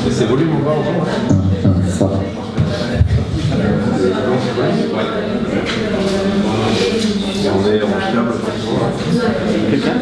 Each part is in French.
Et c'est volume ou pas? Ça. Et on est en fiable. Quelqu'un?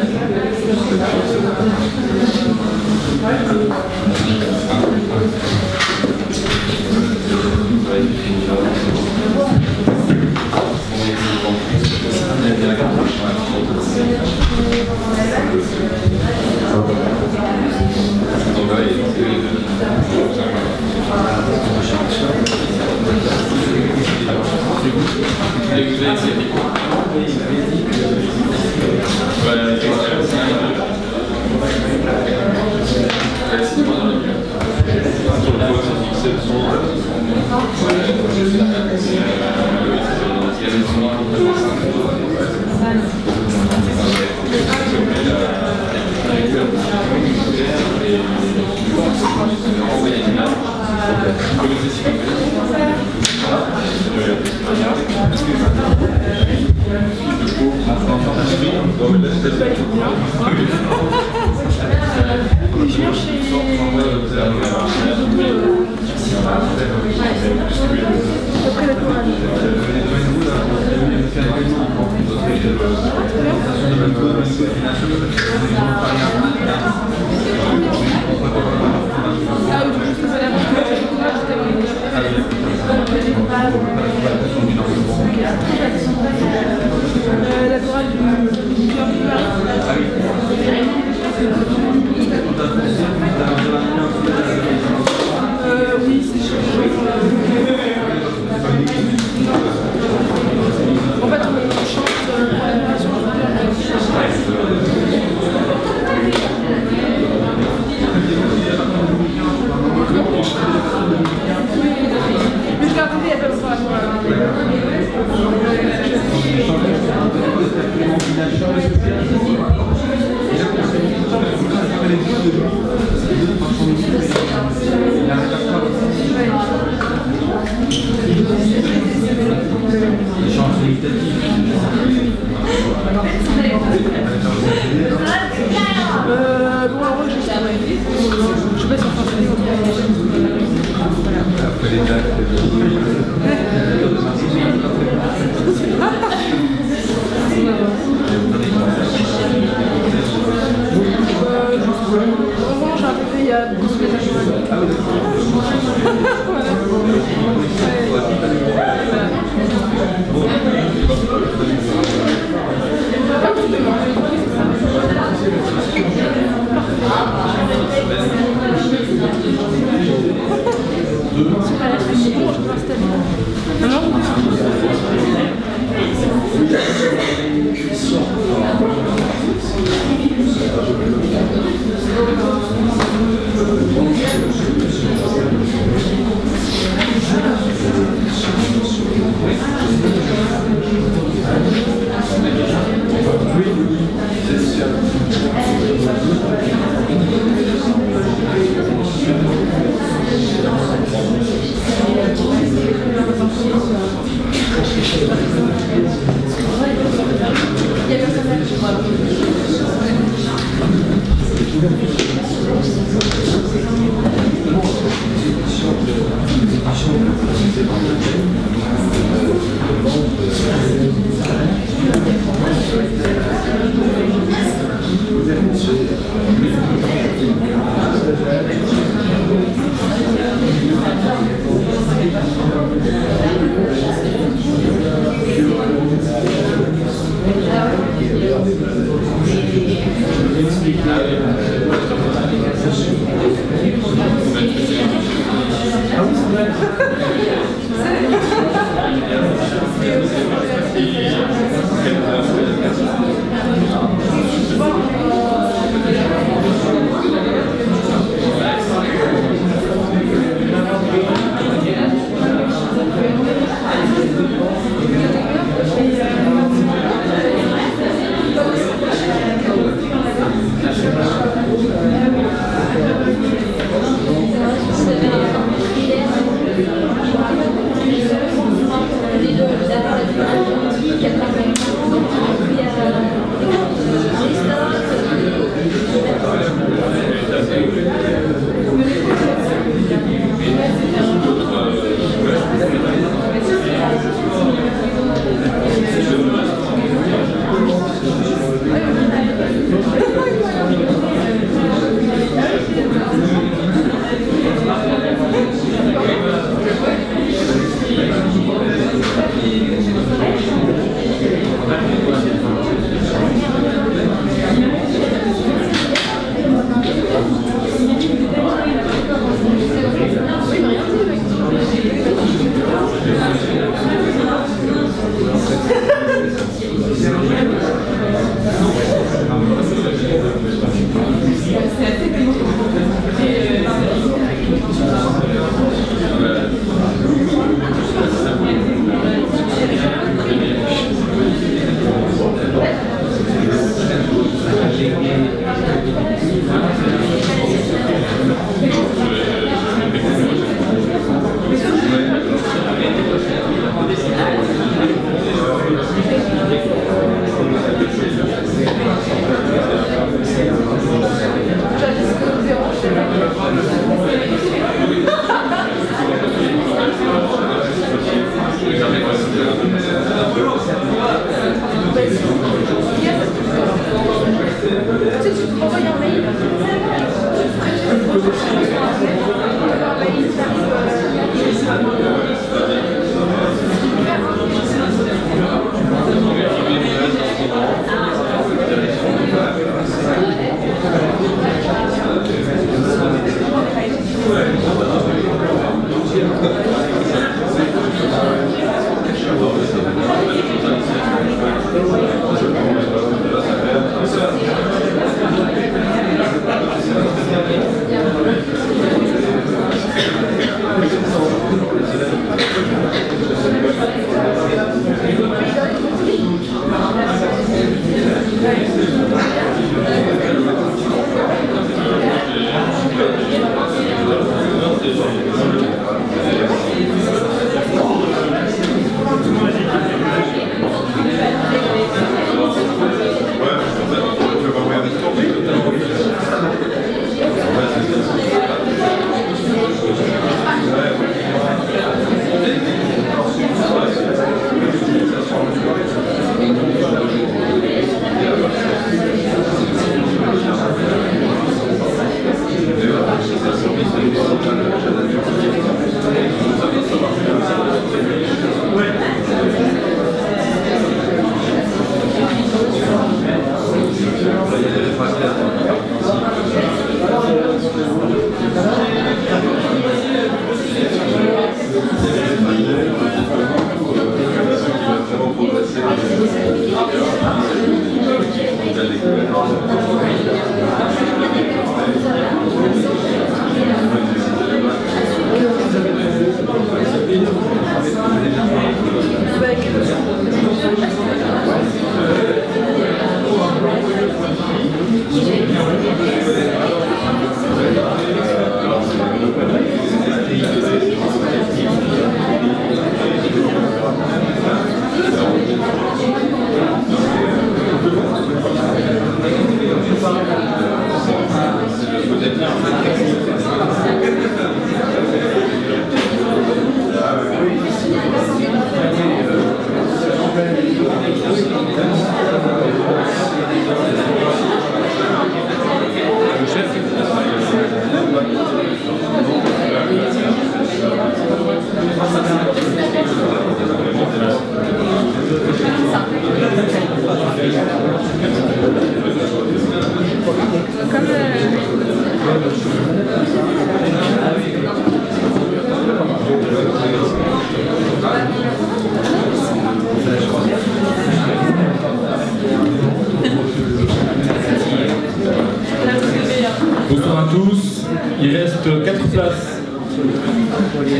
Bonsoir à tous. Il reste 4 places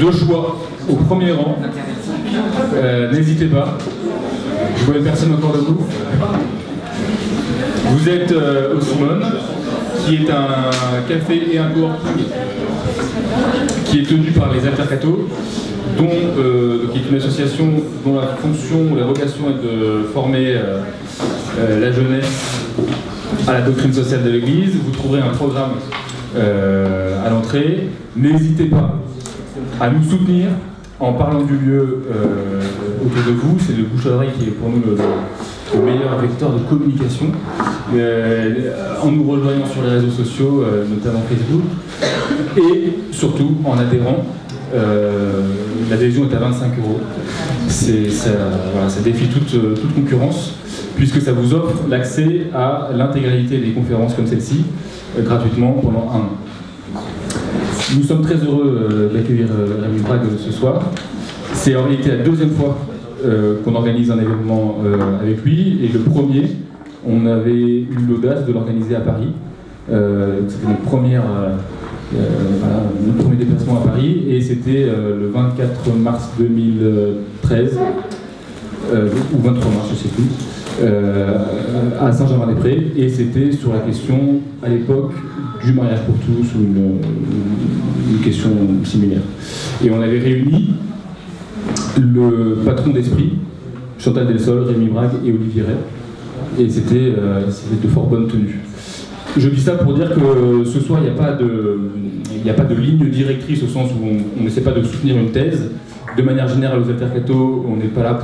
de choix au premier rang. N'hésitez pas. Je vois personne encore debout. Vous êtes au Simone, qui est un café et un coworking qui est tenu par les Altercato, qui est une association dont la fonction, la vocation est de former la jeunesse à la doctrine sociale de l'Église. Vous trouverez un programme à l'entrée. N'hésitez pas à nous soutenir en parlant du lieu autour de vous. C'est le bouche à oreille qui est pour nous le meilleur vecteur de communication. En nous rejoignant sur les réseaux sociaux, notamment Facebook, et surtout en adhérant. L'adhésion est à 25 €. Ça défie toute concurrence, puisque ça vous offre l'accès à l'intégralité des conférences comme celle-ci, gratuitement pendant 1 an. Nous sommes très heureux d'accueillir Rémi Brague ce soir. C'est en réalité la deuxième fois qu'on organise un événement avec lui, et le premier, on avait eu l'audace de l'organiser à Paris. C'était notre premier déplacement à Paris, et c'était le 24 mars 2013, ou 23 mars, je ne sais plus, à Saint-Germain-des-Prés, et c'était sur la question, à l'époque, du mariage pour tous, ou une question similaire. Et on avait réuni le patron d'Esprit, Chantal Delsol, Rémi Brague et Olivier Ray, et c'était de fort bonne tenue. Je dis ça pour dire que ce soir, il n'y a pas de ligne directrice, au sens où on n'essaie pas de soutenir une thèse. De manière générale, aux Altercato, on n'est pas là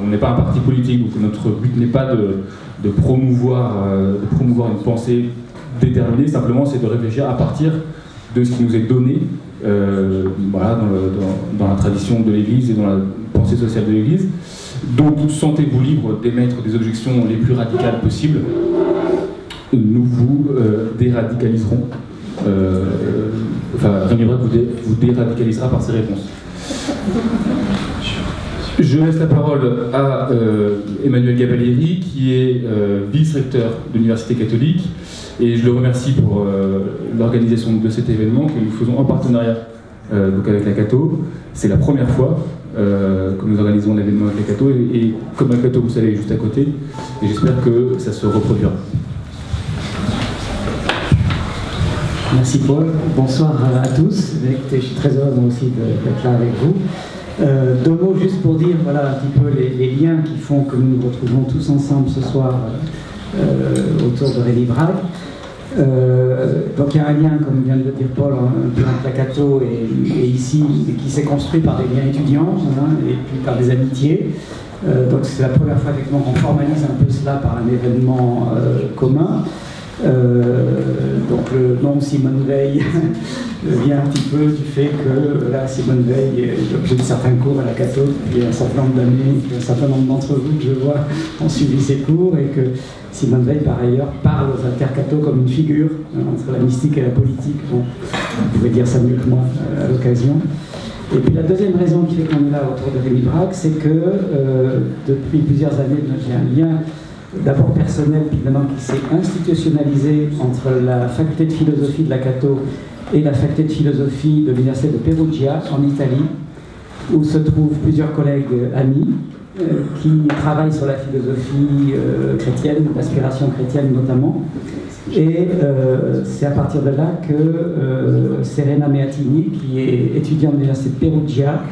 on n'est pas un parti politique, donc notre but n'est pas de promouvoir une pensée déterminée. Simplement, c'est de réfléchir à partir de ce qui nous est donné, dans la tradition de l'Église et dans la pensée sociale de l'Église. Donc, sentez-vous libre d'émettre des objections les plus radicales possibles. Nous vous déradicaliserons. Rémi Brague vous déradicalisera par ses réponses. Je laisse la parole à Emmanuel Gabalieri, qui est vice-recteur de l'Université catholique, et je le remercie pour l'organisation de cet événement que nous faisons en partenariat avec la Cato. C'est la première fois que nous organisons un événement avec la Cato, et comme la Cato, vous savez, est juste à côté, et j'espère que ça se reproduira. Merci Paul, bonsoir à tous. Je suis très heureux moi aussi d'être là avec vous. 2 mots juste pour dire voilà, un petit peu les liens qui font que nous nous retrouvons tous ensemble ce soir autour de Rémi Brague. Donc il y a un lien, comme vient de le dire Paul, un peu entre la Cato et ici, qui s'est construit par des liens étudiants, et puis par des amitiés. Donc c'est la première fois effectivement qu'on formalise un peu cela par un événement commun. Donc le nom Simone Veil vient un petit peu du fait que là, Simone Veil est l'objet de certains cours à la Cato depuis un certain nombre d'années, un certain nombre d'entre vous que je vois ont suivi ces cours, et que Simone Veil par ailleurs parle aux Altercato comme une figure entre la mystique et la politique. Bon, vous pouvez dire ça mieux que moi à l'occasion. Et puis la deuxième raison qui fait qu'on est là autour de Rémi Brague, c'est que depuis plusieurs années, j'ai un lien d'abord personnel, puis maintenant qui s'est institutionnalisé entre la faculté de philosophie de la Cato et la faculté de philosophie de l'université de Perugia en Italie, où se trouvent plusieurs collègues amis qui travaillent sur la philosophie chrétienne, l'aspiration chrétienne notamment. Et c'est à partir de là que Serena Meatini, qui est étudiante de l'université de Perugia,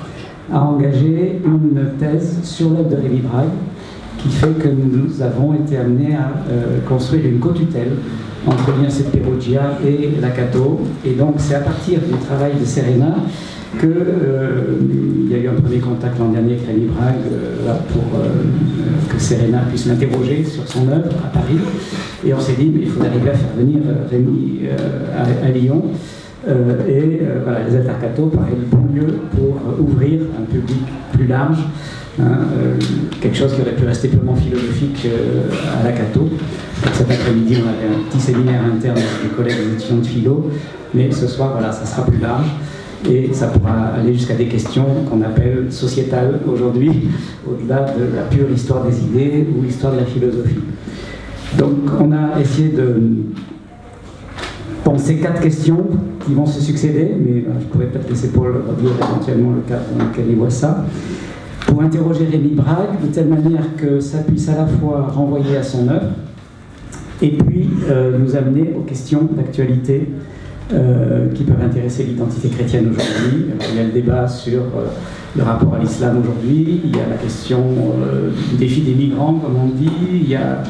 a engagé une thèse sur l'œuvre de Rémi Brague, qui fait que nous avons été amenés à construire une co-tutelle entre l'université de Perugia et la Cato. Et donc c'est à partir du travail de Serena qu'il y a eu un premier contact l'an dernier avec Rémi Brague pour que Serena puisse l'interroger sur son œuvre à Paris. Et on s'est dit, mais il faut arriver à faire venir Rémi à Lyon. Voilà, les Altercato paraît le bon lieu pour ouvrir un public plus large, quelque chose qui aurait pu rester purement philosophique à la Cato. Donc cet après-midi, on avait un petit séminaire interne avec les collègues des étudiants de philo, mais ce soir, voilà, ça sera plus large. Et ça pourra aller jusqu'à des questions qu'on appelle sociétales aujourd'hui, au-delà de la pure histoire des idées ou l'histoire de la philosophie. Donc on a essayé de penser 4 questions qui vont se succéder, mais je pourrais peut-être laisser Paul redire éventuellement le cadre dans lequel il voit ça, pour interroger Rémi Brague de telle manière que ça puisse à la fois renvoyer à son œuvre et puis nous amener aux questions d'actualité qui peuvent intéresser l'identité chrétienne aujourd'hui. Il y a le débat sur le rapport à l'islam aujourd'hui, il y a la question du défi des migrants, comme on dit, il y a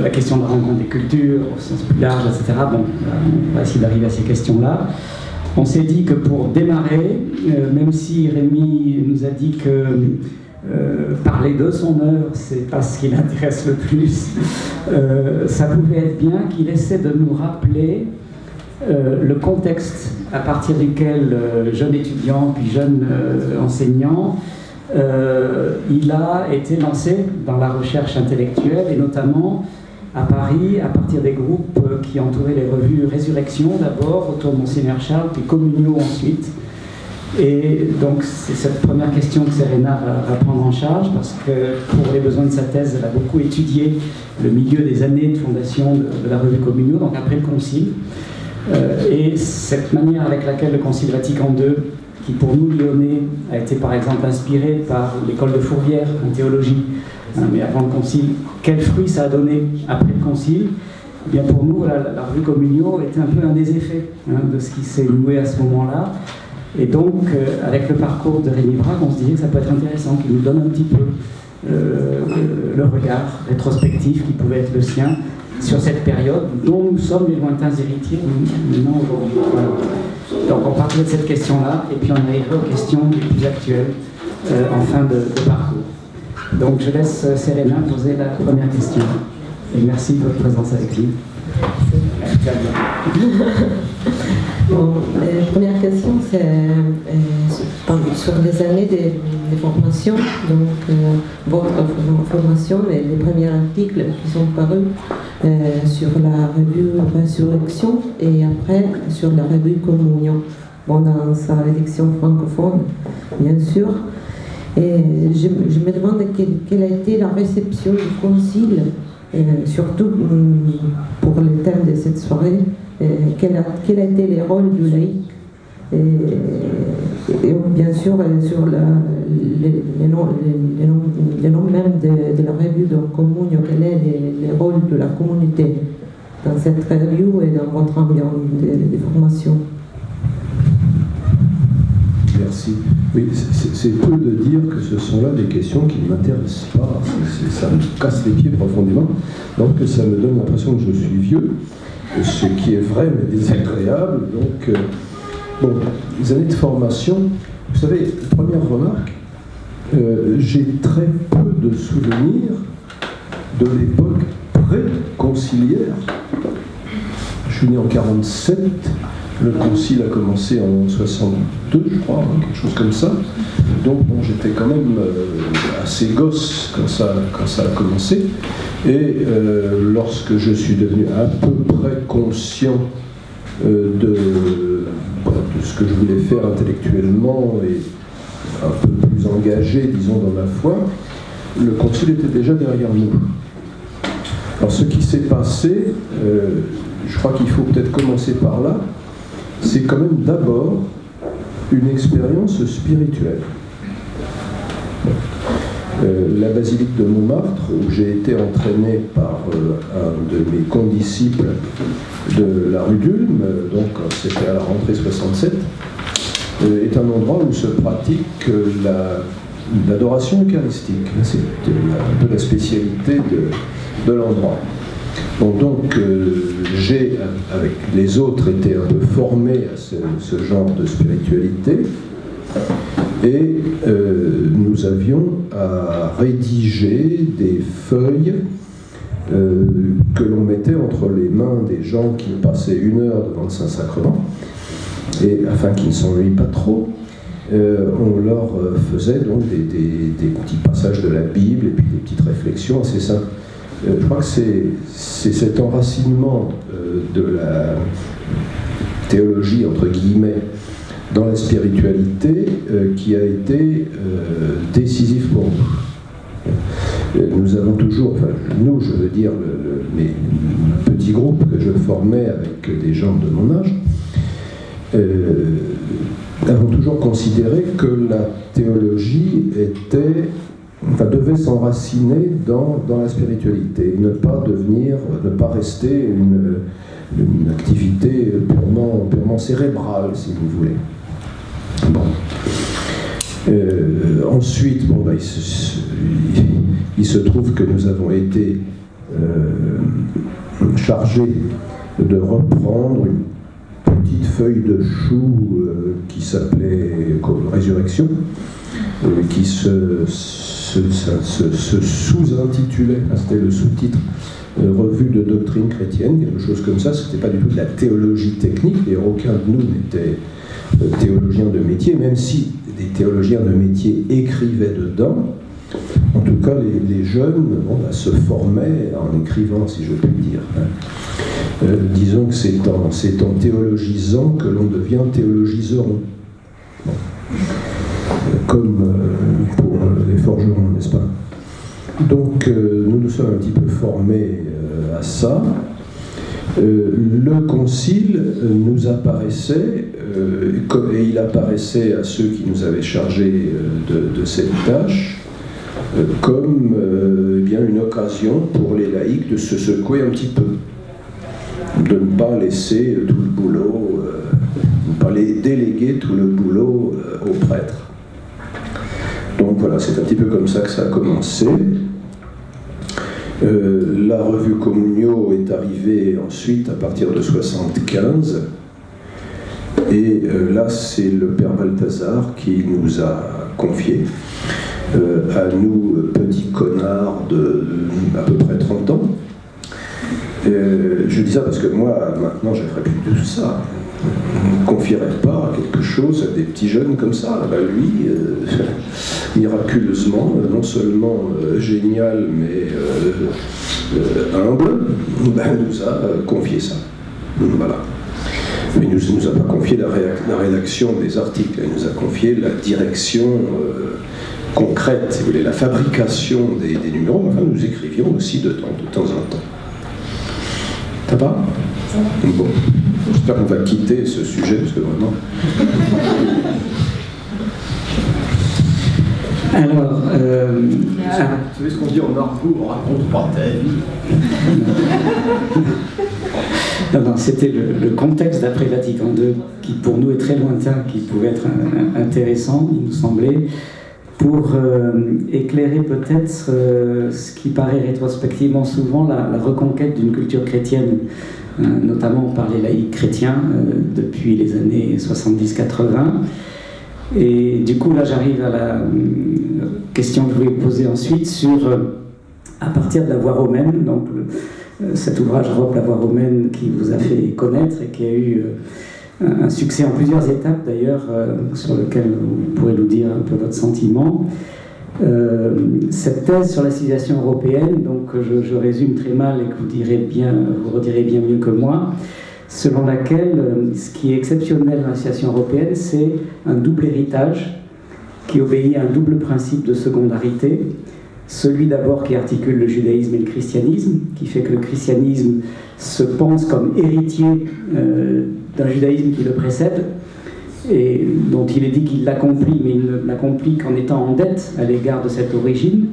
la question de la rencontre des cultures au sens plus large, etc. Bon, on va essayer d'arriver à ces questions-là. On s'est dit que pour démarrer, même si Rémi nous a dit que parler de son œuvre, c'est pas ce qui l'intéresse le plus, ça pouvait être bien qu'il essaie de nous rappeler le contexte à partir duquel, jeune étudiant puis jeune enseignant, il a été lancé dans la recherche intellectuelle, et notamment à Paris, à partir des groupes qui entouraient les revues Résurrection d'abord, autour de Monseigneur Charles, puis Communio ensuite. Et donc c'est cette première question que Serena va prendre en charge, parce que pour les besoins de sa thèse, elle a beaucoup étudié le milieu des années de fondation de la revue Communio, donc après le Concile. Et cette manière avec laquelle le Concile Vatican II, qui pour nous Lyonnais a été par exemple inspiré par l'école de Fourvière en théologie, mais avant le Concile, quel fruit ça a donné après le Concile? Eh bien pour nous, la revue Communio était un peu un des effets de ce qui s'est noué à ce moment-là. Et donc, avec le parcours de Rémi Brague, on se disait que ça peut être intéressant, qu'il nous donne un petit peu le regard rétrospectif qui pouvait être le sien sur cette période dont nous sommes les lointains héritiers maintenant aujourd'hui. Voilà. Donc on partirait de cette question-là et puis on arriverait aux questions les plus actuelles en fin de parcours. Donc je laisse Serena poser la première question. Et merci de votre présence avec nous. Bon, la première question, c'est sur les années de formation, donc votre formation, les premiers articles qui sont parus sur la revue Résurrection et après sur la revue Communion, bon, dans sa édition francophone, bien sûr. Et je me demande quelle a été la réception du Concile, surtout pour le thème de cette soirée. Quel a été le rôle du laïc et bien sûr sur les noms même de la revue de Communio, quel est le rôle de la communauté dans cette revue et dans votre ambiance de formation. Merci. Oui, c'est peu de dire que ce sont là des questions qui ne m'intéressent pas. Ça me casse les pieds profondément. Donc ça me donne l'impression que je suis vieux, ce qui est vrai mais désagréable. Donc, bon, les années de formation, vous savez, première remarque, j'ai très peu de souvenirs de l'époque pré-conciliaire. Je suis né en 1947. Le concile a commencé en 62, je crois, quelque chose comme ça. Donc bon, j'étais quand même assez gosse quand ça a commencé. Et lorsque je suis devenu à peu près conscient de ce que je voulais faire intellectuellement et un peu plus engagé, disons, dans ma foi, le concile était déjà derrière nous. Alors ce qui s'est passé, je crois qu'il faut peut-être commencer par là, c'est quand même d'abord une expérience spirituelle. La basilique de Montmartre, où j'ai été entraîné par un de mes condisciples de la rue d'Ulm, donc c'était à la rentrée 67, est un endroit où se pratique l'adoration eucharistique. C'est un peu la spécialité de l'endroit. Bon, donc j'ai, avec les autres, été un peu formé à ce genre de spiritualité. Et nous avions à rédiger des feuilles que l'on mettait entre les mains des gens qui passaient 1 heure devant le Saint-Sacrement, et afin qu'ils ne s'ennuient pas trop, on leur faisait donc des petits passages de la Bible et puis des petites réflexions assez simples. Je crois que c'est cet enracinement de la théologie, entre guillemets, dans la spiritualité qui a été décisif pour nous. Nous avons toujours, enfin nous je veux dire mes petits groupes que je formais avec des gens de mon âge, avons toujours considéré que la théologie devait s'enraciner dans la spiritualité, ne pas rester une activité purement cérébrale, si vous voulez. Bon. Ensuite, il se trouve que nous avons été chargés de reprendre une petite feuille de chou qui s'appelait Résurrection, qui se sous-intitulait, c'était le sous-titre, Revue de doctrine chrétienne, quelque chose comme ça. C'était pas du tout de la théologie technique, d'ailleurs aucun de nous n'était théologien de métier, même si des théologiens de métier écrivaient dedans. En tout cas, les jeunes se formaient en écrivant, si je puis dire. Disons que c'est en théologisant que l'on devient théologiseron. Bon. Comme pour les forgerons, n'est-ce pas? Donc nous nous sommes un petit peu formés à ça. Le concile nous apparaissait, et il apparaissait à ceux qui nous avaient chargés de cette tâche, comme bien une occasion pour les laïcs de se secouer un petit peu, de ne pas laisser tout le boulot, de ne pas déléguer tout le boulot aux prêtres. Donc voilà, c'est un petit peu comme ça que ça a commencé. La revue Communio est arrivée ensuite à partir de 1975, et là c'est le père Balthazar qui nous a confié, à nous petits connards de à peu près 30 ans. Je dis ça parce que moi maintenant je ne ferai plus tout ça. On ne confierait pas quelque chose à des petits jeunes comme ça. Lui, miraculeusement, non seulement génial, mais humble, nous a confié ça. Voilà. Mais il ne nous a pas confié la rédaction des articles, il nous a confié la direction concrète, si vous voulez, la fabrication des numéros. Enfin, nous écrivions aussi de temps en temps. Ça va ? Bon. J'espère qu'on va quitter ce sujet, parce que vraiment... Alors, vous savez ce qu'on dit en argot, on raconte pas ta vie. Non, c'était le contexte d'après Vatican II, qui pour nous est très lointain, qui pouvait être intéressant, il nous semblait, pour éclairer peut-être ce qui paraît rétrospectivement souvent la reconquête d'une culture chrétienne, notamment par les laïcs chrétiens depuis les années 70-80. Et du coup, là, j'arrive à la question que je voulais poser ensuite sur, à partir de la voie romaine, donc cet ouvrage Europe, la voie romaine, qui vous a fait connaître et qui a eu un succès en plusieurs étapes d'ailleurs, sur lequel vous pourrez nous dire un peu votre sentiment. Cette thèse sur la civilisation européenne, donc je résume très mal et que vous redirez bien mieux que moi, selon laquelle ce qui est exceptionnel dans la civilisation européenne, c'est un double héritage qui obéit à un double principe de secondarité. Celui d'abord qui articule le judaïsme et le christianisme, qui fait que le christianisme se pense comme héritier d'un judaïsme qui le précède, et dont il est dit qu'il l'accomplit, mais il ne l'accomplit qu'en étant en dette à l'égard de cette origine.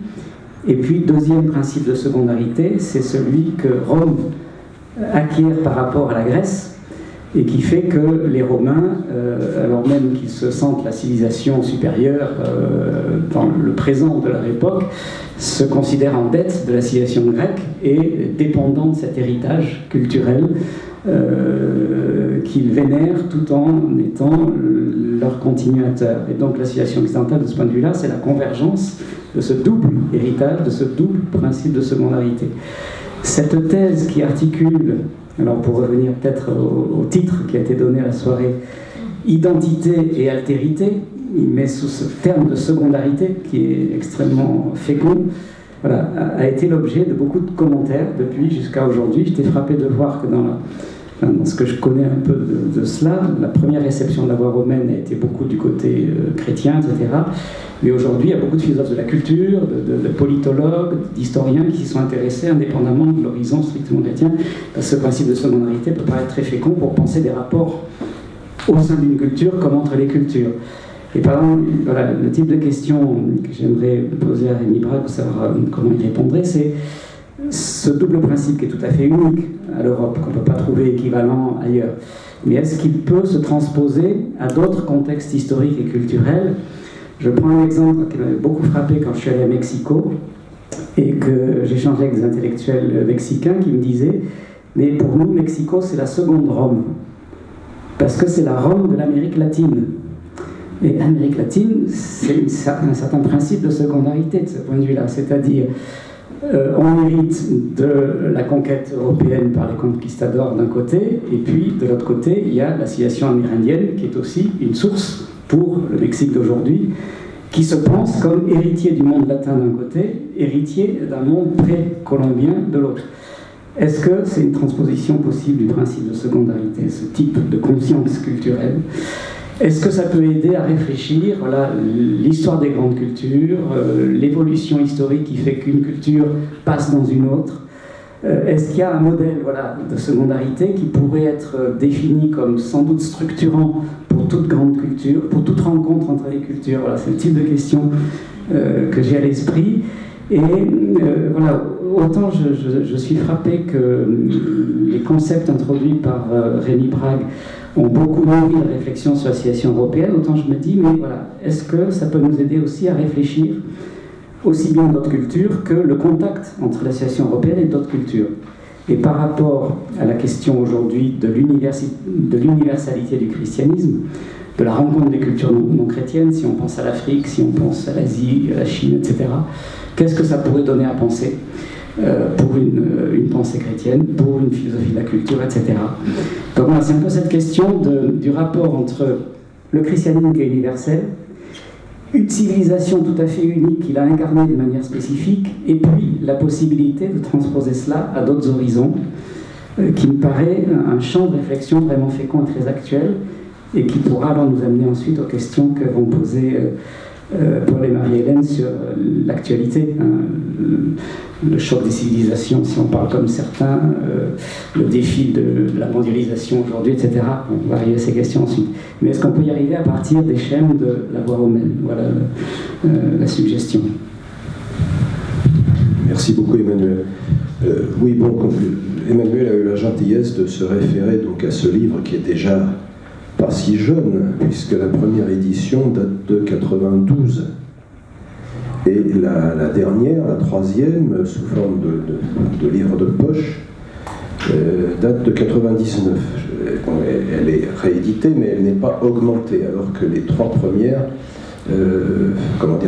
Et puis, deuxième principe de secondarité, c'est celui que Rome acquiert par rapport à la Grèce, et qui fait que les Romains, alors même qu'ils se sentent la civilisation supérieure dans le présent de leur époque, se considèrent en dette de la civilisation grecque et dépendants de cet héritage culturel qu'ils vénèrent tout en étant leur continuateur. Et donc la civilisation occidentale, de ce point de vue-là, c'est la convergence de ce double héritage, de ce double principe de secondarité. Cette thèse qui articule, alors pour revenir peut-être au titre qui a été donné à la soirée, identité et altérité, il met sous ce terme de secondarité qui est extrêmement fécond, voilà, a été l'objet de beaucoup de commentaires depuis jusqu'à aujourd'hui. J'étais frappé de voir que dans ce que je connais un peu de cela, la première réception de la voie romaine a été beaucoup du côté chrétien, etc. Mais aujourd'hui, il y a beaucoup de philosophes de la culture, de politologues, d'historiens qui s'y sont intéressés indépendamment de l'horizon strictement chrétien, parce que ce principe de secondarité peut paraître très fécond pour penser des rapports au sein d'une culture comme entre les cultures. Et par exemple, voilà, le type de question que j'aimerais poser à Rémi Brague pour savoir comment il répondrait, c'est ce double principe qui est tout à fait unique à l'Europe, qu'on ne peut pas trouver équivalent ailleurs. Mais est-ce qu'il peut se transposer à d'autres contextes historiques et culturels? Je prends un exemple qui m'avait beaucoup frappé quand je suis allé à Mexico et que j'échangeais avec des intellectuels mexicains qui me disaient « Mais pour nous, Mexico, c'est la seconde Rome, parce que c'est la Rome de l'Amérique latine. » Et l'Amérique latine, c'est un certain principe de secondarité de ce point de vue-là, c'est-à-dire on hérite de la conquête européenne par les conquistadors d'un côté, et puis de l'autre côté, il y a la civilisation amérindienne qui est aussi une source pour le Mexique d'aujourd'hui, qui se pense comme héritier du monde latin d'un côté, héritier d'un monde pré-colombien de l'autre. Est-ce que c'est une transposition possible du principe de secondarité, ce type de conscience culturelle? Est-ce que ça peut aider à réfléchir, voilà, l'histoire des grandes cultures, l'évolution historique qui fait qu'une culture passe dans une autre? Est-ce qu'il y a un modèle, voilà, de secondarité qui pourrait être défini comme sans doute structurant pour toute grande culture, pour toute rencontre entre les cultures? Voilà, c'est le type de question que j'ai à l'esprit. Et voilà, autant je suis frappé que les concepts introduits par Rémi Brague ont beaucoup nourri la réflexion sur la situation européenne, autant je me dis, mais voilà, est-ce que ça peut nous aider aussi à réfléchir aussi bien d'autres cultures que le contact entre la situation européenne et d'autres cultures? Et par rapport à la question aujourd'hui de l'universalité du christianisme, de la rencontre des cultures non chrétiennes, si on pense à l'Afrique, si on pense à l'Asie, à la Chine, etc., qu'est-ce que ça pourrait donner à penser pour une pensée chrétienne, pour une philosophie de la culture, etc. Donc voilà, c'est un peu cette question du rapport entre le christianisme qui est universel, une civilisation tout à fait unique qu'il a incarnée de manière spécifique, et puis la possibilité de transposer cela à d'autres horizons, qui me paraît un champ de réflexion vraiment fécond et très actuel, et qui pourra alors nous amener ensuite aux questions que vont poser Paul et Marie-Hélène sur l'actualité, le choc des civilisations, si on parle comme certains, le défi de la mondialisation aujourd'hui, etc. On va arriver à ces questions ensuite. Mais est-ce qu'on peut y arriver à partir des schèmes de la voie romaine? Voilà la suggestion. Merci beaucoup, Emmanuel. Oui, bon, Emmanuel a eu la gentillesse de se référer donc à ce livre qui est déjà pas si jeune, puisque la première édition date de 92. Et la dernière, la troisième, sous forme de livre de poche, date de 99. Bon, elle est rééditée, mais elle n'est pas augmentée, alors que les trois premières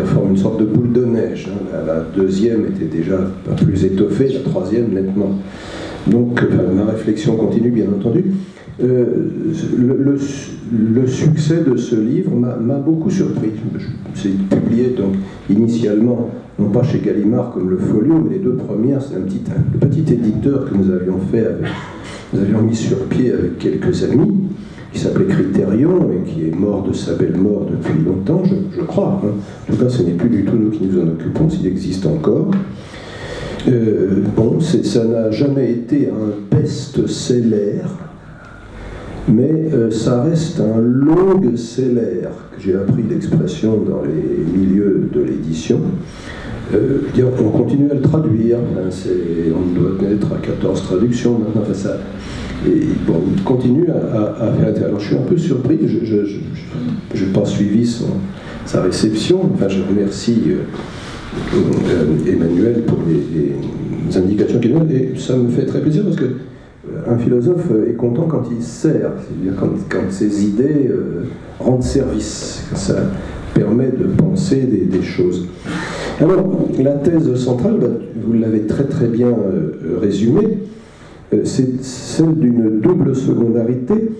forment une sorte de boule de neige. La deuxième était déjà pas plus étoffée, la troisième nettement. Donc ma réflexion continue, bien entendu. Le succès de ce livre m'a beaucoup surpris. C'est publié donc initialement, non pas chez Gallimard comme le Folio, mais les deux premières, c'est le petit éditeur que nous avions mis sur pied avec quelques amis, qui s'appelait Critérion et qui est mort de sa belle mort depuis longtemps, je crois. Hein. En tout cas, ce n'est plus du tout nous qui nous en occupons, s'il existe encore. Bon, ça n'a jamais été un best-seller, mais ça reste un long-seller, que j'ai appris l'expression dans les milieux de l'édition. On continue à le traduire, on doit être à 14 traductions maintenant, enfin ça, et bon, on continue à faire. Alors je suis un peu surpris, je n'ai pas suivi sa réception, enfin je remercie Emmanuel pour les indications qu'il donne, et ça me fait très plaisir parce que un philosophe est content quand il sert, c'est-à-dire quand ses idées rendent service, quand ça permet de penser des choses. Alors, la thèse centrale, vous l'avez très très bien résumée, c'est celle d'une double secondarité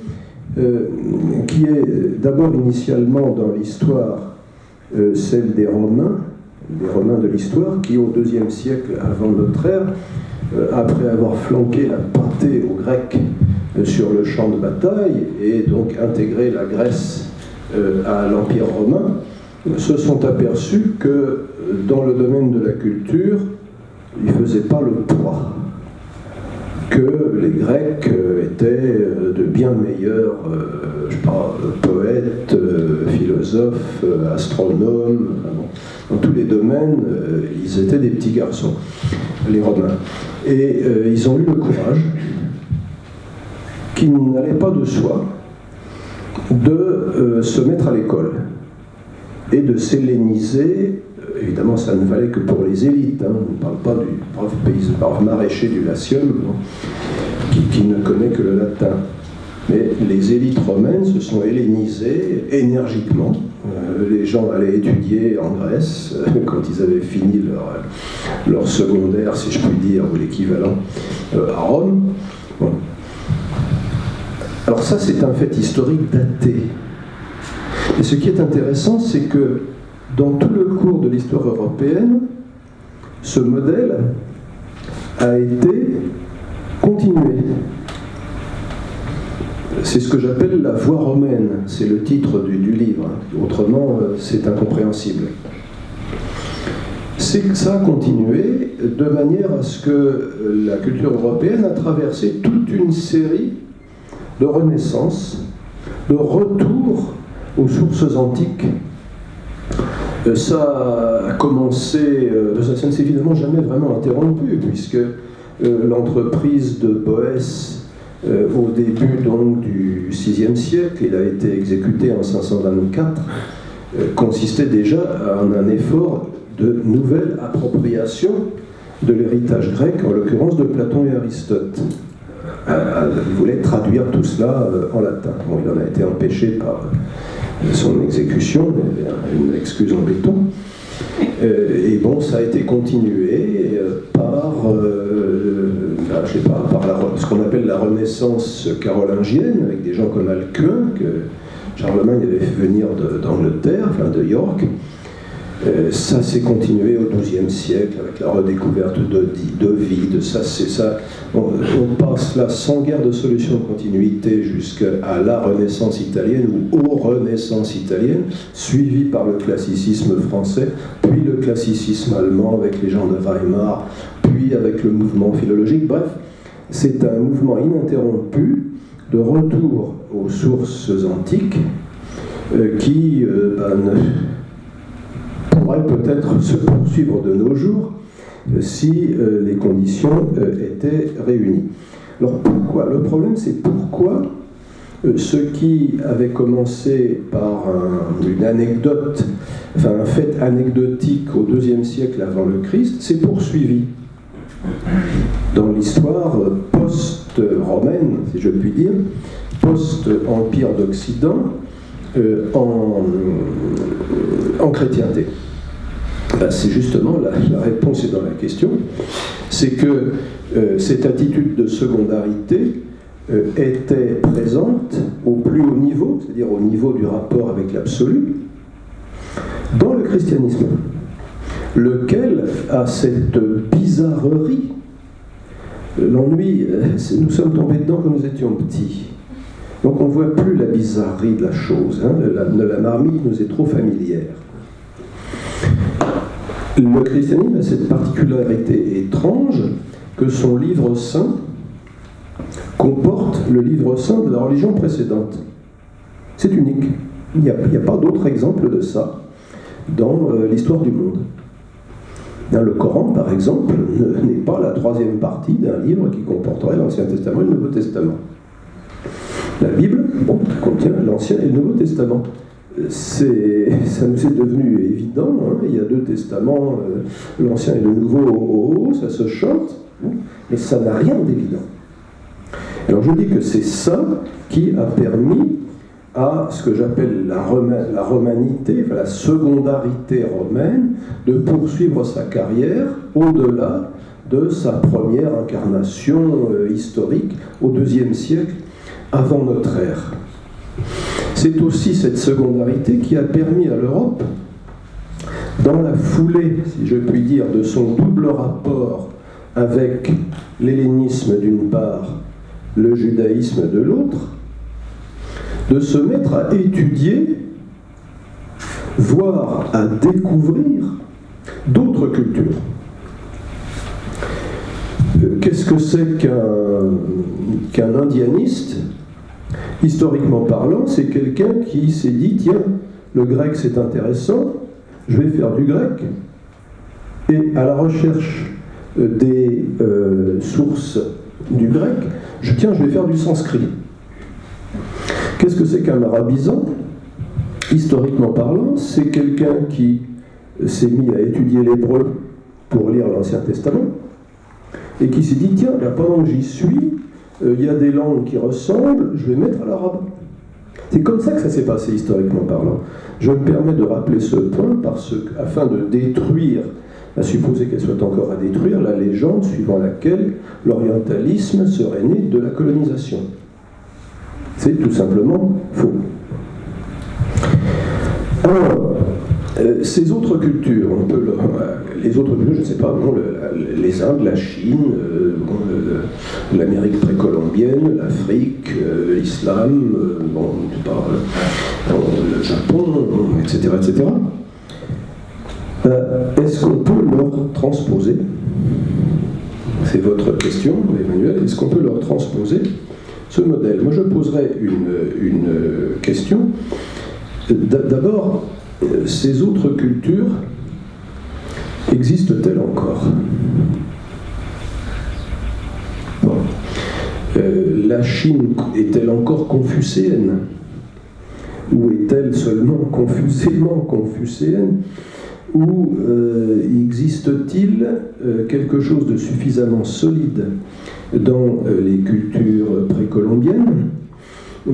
qui est d'abord initialement dans l'histoire celle des Romains de l'histoire, qui au IIe siècle avant notre ère, après avoir flanqué la Partée aux Grecs sur le champ de bataille et donc intégré la Grèce à l'Empire romain, se sont aperçus que dans le domaine de la culture, ils ne faisaient pas le poids, que les Grecs étaient de bien meilleurs poètes, philosophes, astronomes, dans tous les domaines, ils étaient des petits garçons, les Romains. Et ils ont eu le courage, qui n'allait pas de soi, de se mettre à l'école et de s'helléniser. Évidemment, ça ne valait que pour les élites. Hein. On ne parle pas du brave maraîcher du Latium, qui ne connaît que le latin. Mais les élites romaines se sont hellénisées énergiquement. Les gens allaient étudier en Grèce quand ils avaient fini leur secondaire, si je puis dire, ou l'équivalent, à Rome. Bon. Alors ça, c'est un fait historique daté. Et ce qui est intéressant, c'est que dans tout le cours de l'histoire européenne, ce modèle a été continué. C'est ce que j'appelle la voie romaine, c'est le titre du livre, autrement c'est incompréhensible. C'est que ça a continué de manière à ce que la culture européenne a traversé toute une série de renaissances, de retour aux sources antiques. Ça a commencé, ça ne s'est évidemment jamais vraiment interrompu, puisque l'entreprise de Boès, au début donc du VIe siècle, il a été exécuté en 524, consistait déjà en un effort de nouvelle appropriation de l'héritage grec, en l'occurrence de Platon et Aristote. Il voulait traduire tout cela en latin. Bon, il en a été empêché par son exécution, une excuse en béton. Et bon, ça a été continué par ce qu'on appelle la Renaissance carolingienne, avec des gens comme Alcuin, que Charlemagne avait fait venir d'Angleterre, enfin de York. Ça s'est continué au XIIe siècle avec la redécouverte d'Ovide. On passe là sans guère de solution de continuité jusqu'à la Renaissance italienne ou aux Renaissances italiennes, suivie par le classicisme français, puis le classicisme allemand avec les gens de Weimar, puis avec le mouvement philologique. Bref, c'est un mouvement ininterrompu de retour aux sources antiques qui pourrait peut-être se poursuivre de nos jours si les conditions étaient réunies. Alors pourquoi? Le problème, c'est pourquoi ce qui avait commencé par une anecdote, enfin un fait anecdotique au IIe siècle avant le Christ, s'est poursuivi dans l'histoire post-romaine, si je puis dire, post-empire d'Occident, en chrétienté. C'est justement la réponse est dans la question, c'est que cette attitude de secondarité était présente au plus haut niveau, c'est-à-dire au niveau du rapport avec l'absolu, dans le christianisme, lequel a cette bizarrerie. L'ennui, nous sommes tombés dedans quand nous étions petits. Donc on ne voit plus la bizarrerie de la chose, hein. La marmite nous est trop familière. Le christianisme a cette particularité étrange que son livre saint comporte le livre saint de la religion précédente. C'est unique. Il n'y a pas d'autre exemple de ça dans l'histoire du monde. Dans le Coran, par exemple, n'est pas la troisième partie d'un livre qui comporterait l'Ancien Testament et le Nouveau Testament. La Bible, bon, contient l'Ancien et le Nouveau Testament. Ça nous est devenu évident, hein. Il y a deux testaments, l'Ancien et le Nouveau, ça se chante, hein, mais ça n'a rien d'évident. Alors je dis que c'est ça qui a permis à ce que j'appelle la romanité, enfin, la secondarité romaine, de poursuivre sa carrière au-delà de sa première incarnation historique au IIe siècle avant notre ère. C'est aussi cette secondarité qui a permis à l'Europe, dans la foulée, si je puis dire, de son double rapport avec l'hellénisme d'une part, le judaïsme de l'autre, de se mettre à étudier, voire à découvrir d'autres cultures. Qu'est-ce que c'est qu'un indianiste? Historiquement parlant, c'est quelqu'un qui s'est dit, tiens, le grec c'est intéressant, je vais faire du grec, et à la recherche des sources du grec, je vais faire du sanskrit. Qu'est-ce que c'est qu'un arabisant? Historiquement parlant, c'est quelqu'un qui s'est mis à étudier l'hébreu pour lire l'Ancien Testament, et qui s'est dit, tiens, là, pendant que j'y suis, il y a des langues qui ressemblent, je vais mettre à l'arabe. C'est comme ça que ça s'est passé historiquement parlant. Je me permets de rappeler ce point afin de détruire, à supposer qu'elle soit encore à détruire, la légende suivant laquelle l'orientalisme serait né de la colonisation. C'est tout simplement faux. Alors, ces autres cultures, les autres cultures, je ne sais pas, bon, les Indes, la Chine, l'Amérique précolombienne, l'Afrique, l'islam, le Japon, etc., etc. Est-ce qu'on peut leur transposer, c'est votre question, Emmanuel, est-ce qu'on peut leur transposer ce modèle? Moi, je poserais une question. D'abord, ces autres cultures existent-elles encore? Bon. La Chine est-elle encore confucéenne? Ou est-elle seulement confusément confucéenne? Ou existe-t-il quelque chose de suffisamment solide dans les cultures précolombiennes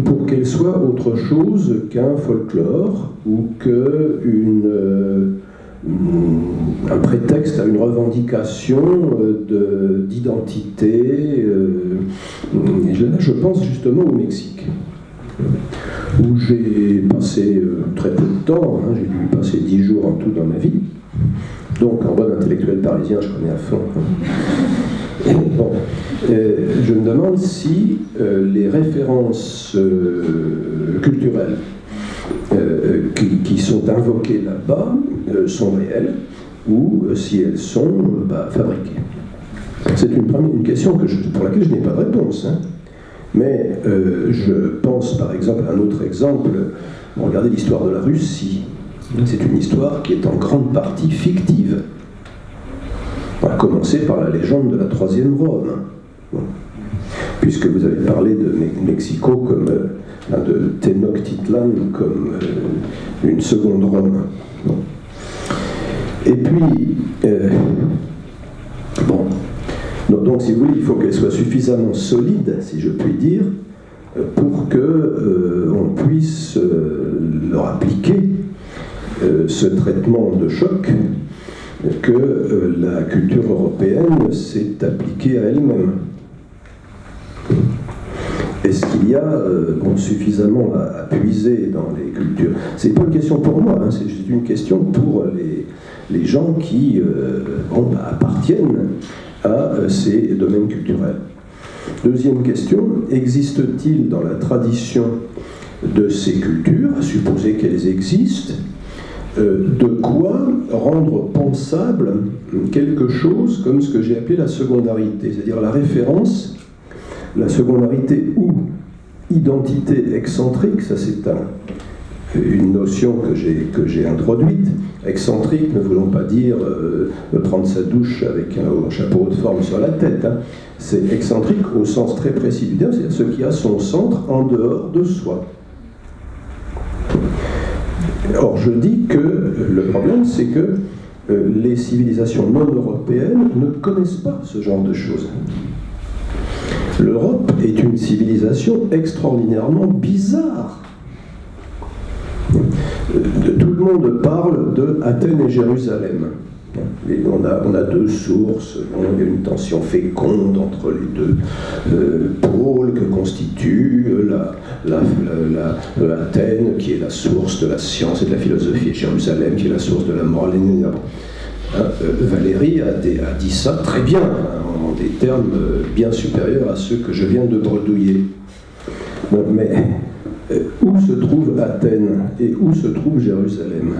pour qu'elle soit autre chose qu'un folklore ou un prétexte à une revendication d'identité. Là, je pense justement au Mexique, où j'ai passé très peu de temps, hein, j'ai dû passer 10 jours en tout dans ma vie. Donc, en bon intellectuel parisien, je connais à fond. Bon, je me demande si les références culturelles qui sont invoquées là-bas sont réelles ou si elles sont fabriquées. C'est une question pour laquelle je n'ai pas de réponse. Hein. Mais je pense par exemple à un autre exemple. Regardez l'histoire de la Russie. C'est une histoire qui est en grande partie fictive. On va commencer par la légende de la Troisième Rome. Bon. Puisque vous avez parlé de Mexico comme de Tenochtitlan comme une seconde Rome. Bon. Et puis, bon. Donc, si vous voulez, il faut qu'elle soit suffisamment solide, si je puis dire, pour qu'on puisse leur appliquer ce traitement de choc que la culture européenne s'est appliquée à elle-même. Est-ce qu'il y a suffisamment à puiser dans les cultures? C'est pas une question pour moi, hein, c'est juste une question pour les gens qui appartiennent à ces domaines culturels. Deuxième question, existe-t-il dans la tradition de ces cultures, à supposer qu'elles existent, de quoi rendre pensable quelque chose comme ce que j'ai appelé la secondarité, c'est-à-dire la référence, la secondarité ou identité excentrique, ça c'est une notion que j'ai introduite, excentrique ne voulant pas dire prendre sa douche avec un chapeau de forme sur la tête, hein. C'est excentrique au sens très précis du terme, c'est-à-dire ce qui a son centre en dehors de soi. Or, je dis que le problème, c'est que les civilisations non européennes ne connaissent pas ce genre de choses. L'Europe est une civilisation extraordinairement bizarre. Tout le monde parle de Athènes et Jérusalem. Et on a deux sources, il y a une tension féconde entre les deux pôles que constitue Athènes, qui est la source de la science et de la philosophie, et Jérusalem, qui est la source de la morale. Valérie a dit ça très bien, en des termes bien supérieurs à ceux que je viens de bredouiller. Bon, mais où se trouve Athènes et où se trouve Jérusalem?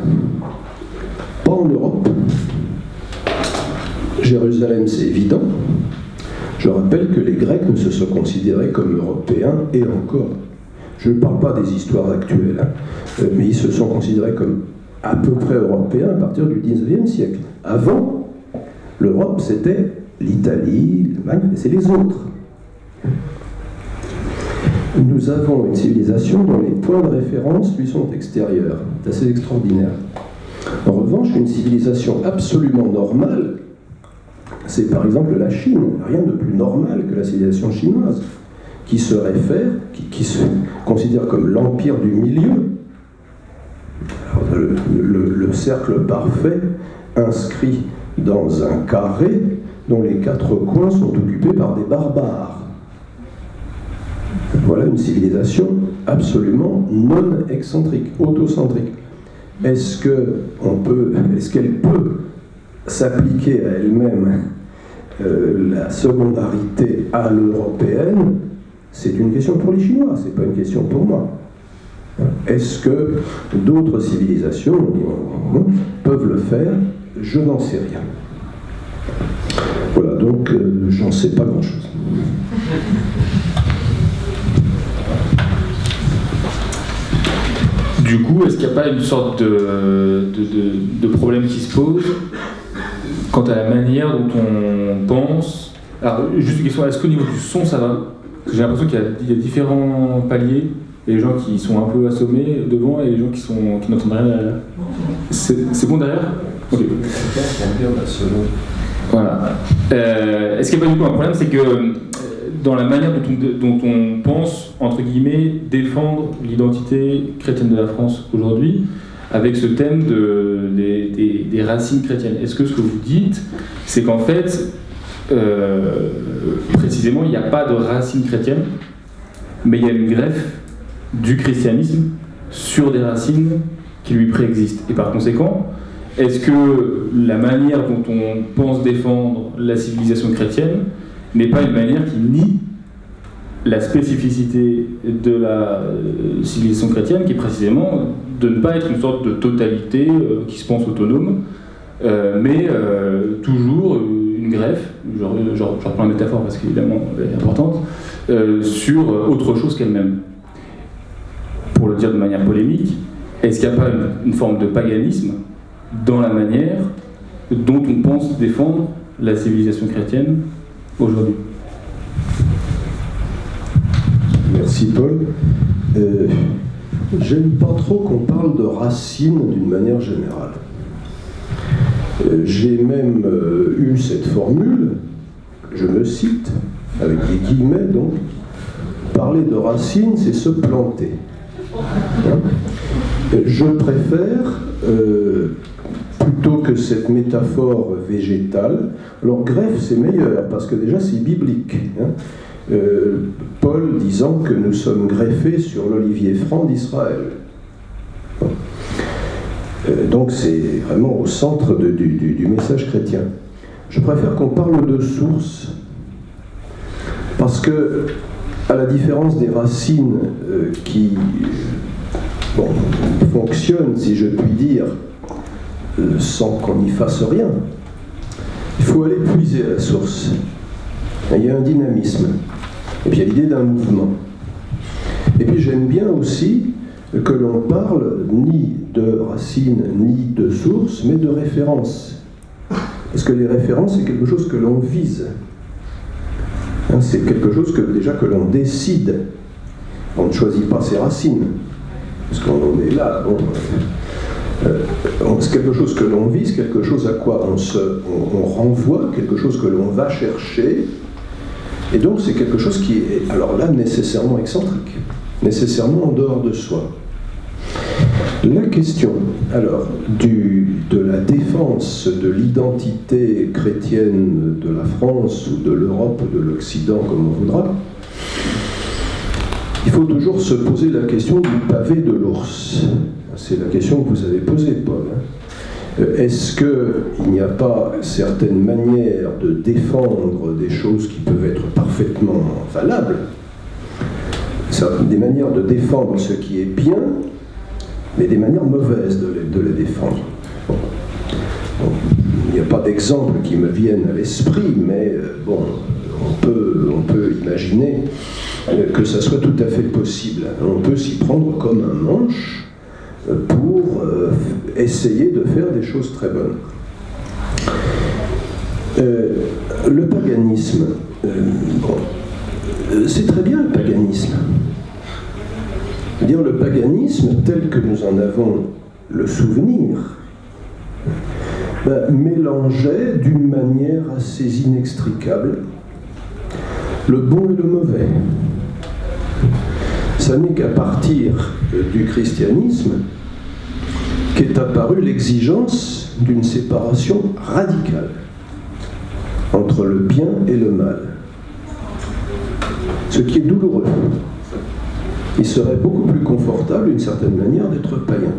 Pas en Europe. Jérusalem, c'est évident. Je rappelle que les Grecs ne se sont considérés comme européens, et encore. Je ne parle pas des histoires actuelles, hein, mais ils se sont considérés comme à peu près européens à partir du XIXe siècle. Avant, l'Europe, c'était l'Italie, l'Allemagne, et c'est les autres. Nous avons une civilisation dont les points de référence lui sont extérieurs. C'est assez extraordinaire. En revanche, une civilisation absolument normale, c'est par exemple la Chine. Rien de plus normal que la civilisation chinoise, qui se réfère, qui se considère comme l'empire du milieu. Alors, le cercle parfait inscrit dans un carré dont les quatre coins sont occupés par des barbares. Voilà une civilisation absolument non excentrique, autocentrique. Est-ce qu'elle peut s'appliquer à elle-même la secondarité à l'européenne? C'est une question pour les Chinois, c'est pas une question pour moi. Est-ce que d'autres civilisations peuvent le faire? Je n'en sais rien. Voilà, donc j'en sais pas grand-chose. Du coup, est-ce qu'il n'y a pas une sorte de problème qui se pose quant à la manière dont on pense? Alors, juste une question, est-ce qu'au niveau du son, ça va? Parce que j'ai l'impression qu'il y a différents paliers. Il y a les gens qui sont un peu assommés devant et les gens qui n'entendent rien. C'est bon derrière? Ok. Voilà. Est-ce qu'il n'y a pas du coup un problème? C'est que dans la manière dont on pense, entre guillemets, défendre l'identité chrétienne de la France aujourd'hui, avec ce thème des racines chrétiennes. Est-ce que ce que vous dites, c'est qu'en fait, précisément, il n'y a pas de racines chrétiennes, mais il y a une greffe du christianisme sur des racines qui lui préexistent. Et par conséquent, est-ce que la manière dont on pense défendre la civilisation chrétienne n'est pas une manière qui nie la spécificité de la civilisation chrétienne, qui est précisément de ne pas être une sorte de totalité qui se pense autonome, mais toujours une greffe, je reprends la métaphore parce qu'évidemment elle est importante, sur autre chose qu'elle-même. Pour le dire de manière polémique, est-ce qu'il n'y a pas une forme de paganisme dans la manière dont on pense défendre la civilisation chrétienne aujourd'hui? Merci Paul. J'aime pas trop qu'on parle de racines d'une manière générale. J'ai même eu cette formule, je me cite, avec des guillemets donc, parler de racines, c'est se planter. Je préfère, plutôt que cette métaphore végétale, alors greffe c'est meilleur, parce que déjà c'est biblique. Paul disant que nous sommes greffés sur l'olivier franc d'Israël. Donc c'est vraiment au centre du message chrétien. Je préfère qu'on parle de source, parce que, à la différence des racines qui fonctionnent, si je puis dire, sans qu'on n'y fasse rien, il faut aller puiser à la source. Il y a un dynamisme, et puis il y a l'idée d'un mouvement. Et puis j'aime bien aussi que l'on parle ni de racines, ni de sources, mais de références. Parce que les références, c'est quelque chose que l'on vise. C'est quelque chose que l'on décide. On ne choisit pas ses racines. Parce qu'on est là, c'est quelque chose que l'on vise, quelque chose à quoi on renvoie, quelque chose que l'on va chercher. Et donc c'est quelque chose qui est, alors là, nécessairement excentrique, nécessairement en dehors de soi. La question, alors, de la défense de l'identité chrétienne de la France, ou de l'Europe, ou de l'Occident, comme on voudra, il faut toujours se poser la question du pavé de l'ours. C'est la question que vous avez posée, Paul. Est-ce qu'il n'y a pas certaines manières de défendre des choses qui peuvent être parfaitement valables, des manières de défendre ce qui est bien, mais des manières mauvaises de les défendre? Il n'y a pas d'exemple qui me vienne à l'esprit, mais on peut imaginer que ça soit tout à fait possible. On peut s'y prendre comme un manche pour essayer de faire des choses très bonnes. Le paganisme, c'est très bien le paganisme. Dire le paganisme tel que nous en avons le souvenir, mélangeait d'une manière assez inextricable le bon et le mauvais. Ça n'est qu'à partir du christianisme qu'est apparue l'exigence d'une séparation radicale entre le bien et le mal. Ce qui est douloureux. Il serait beaucoup plus confortable, d'une certaine manière, d'être païen.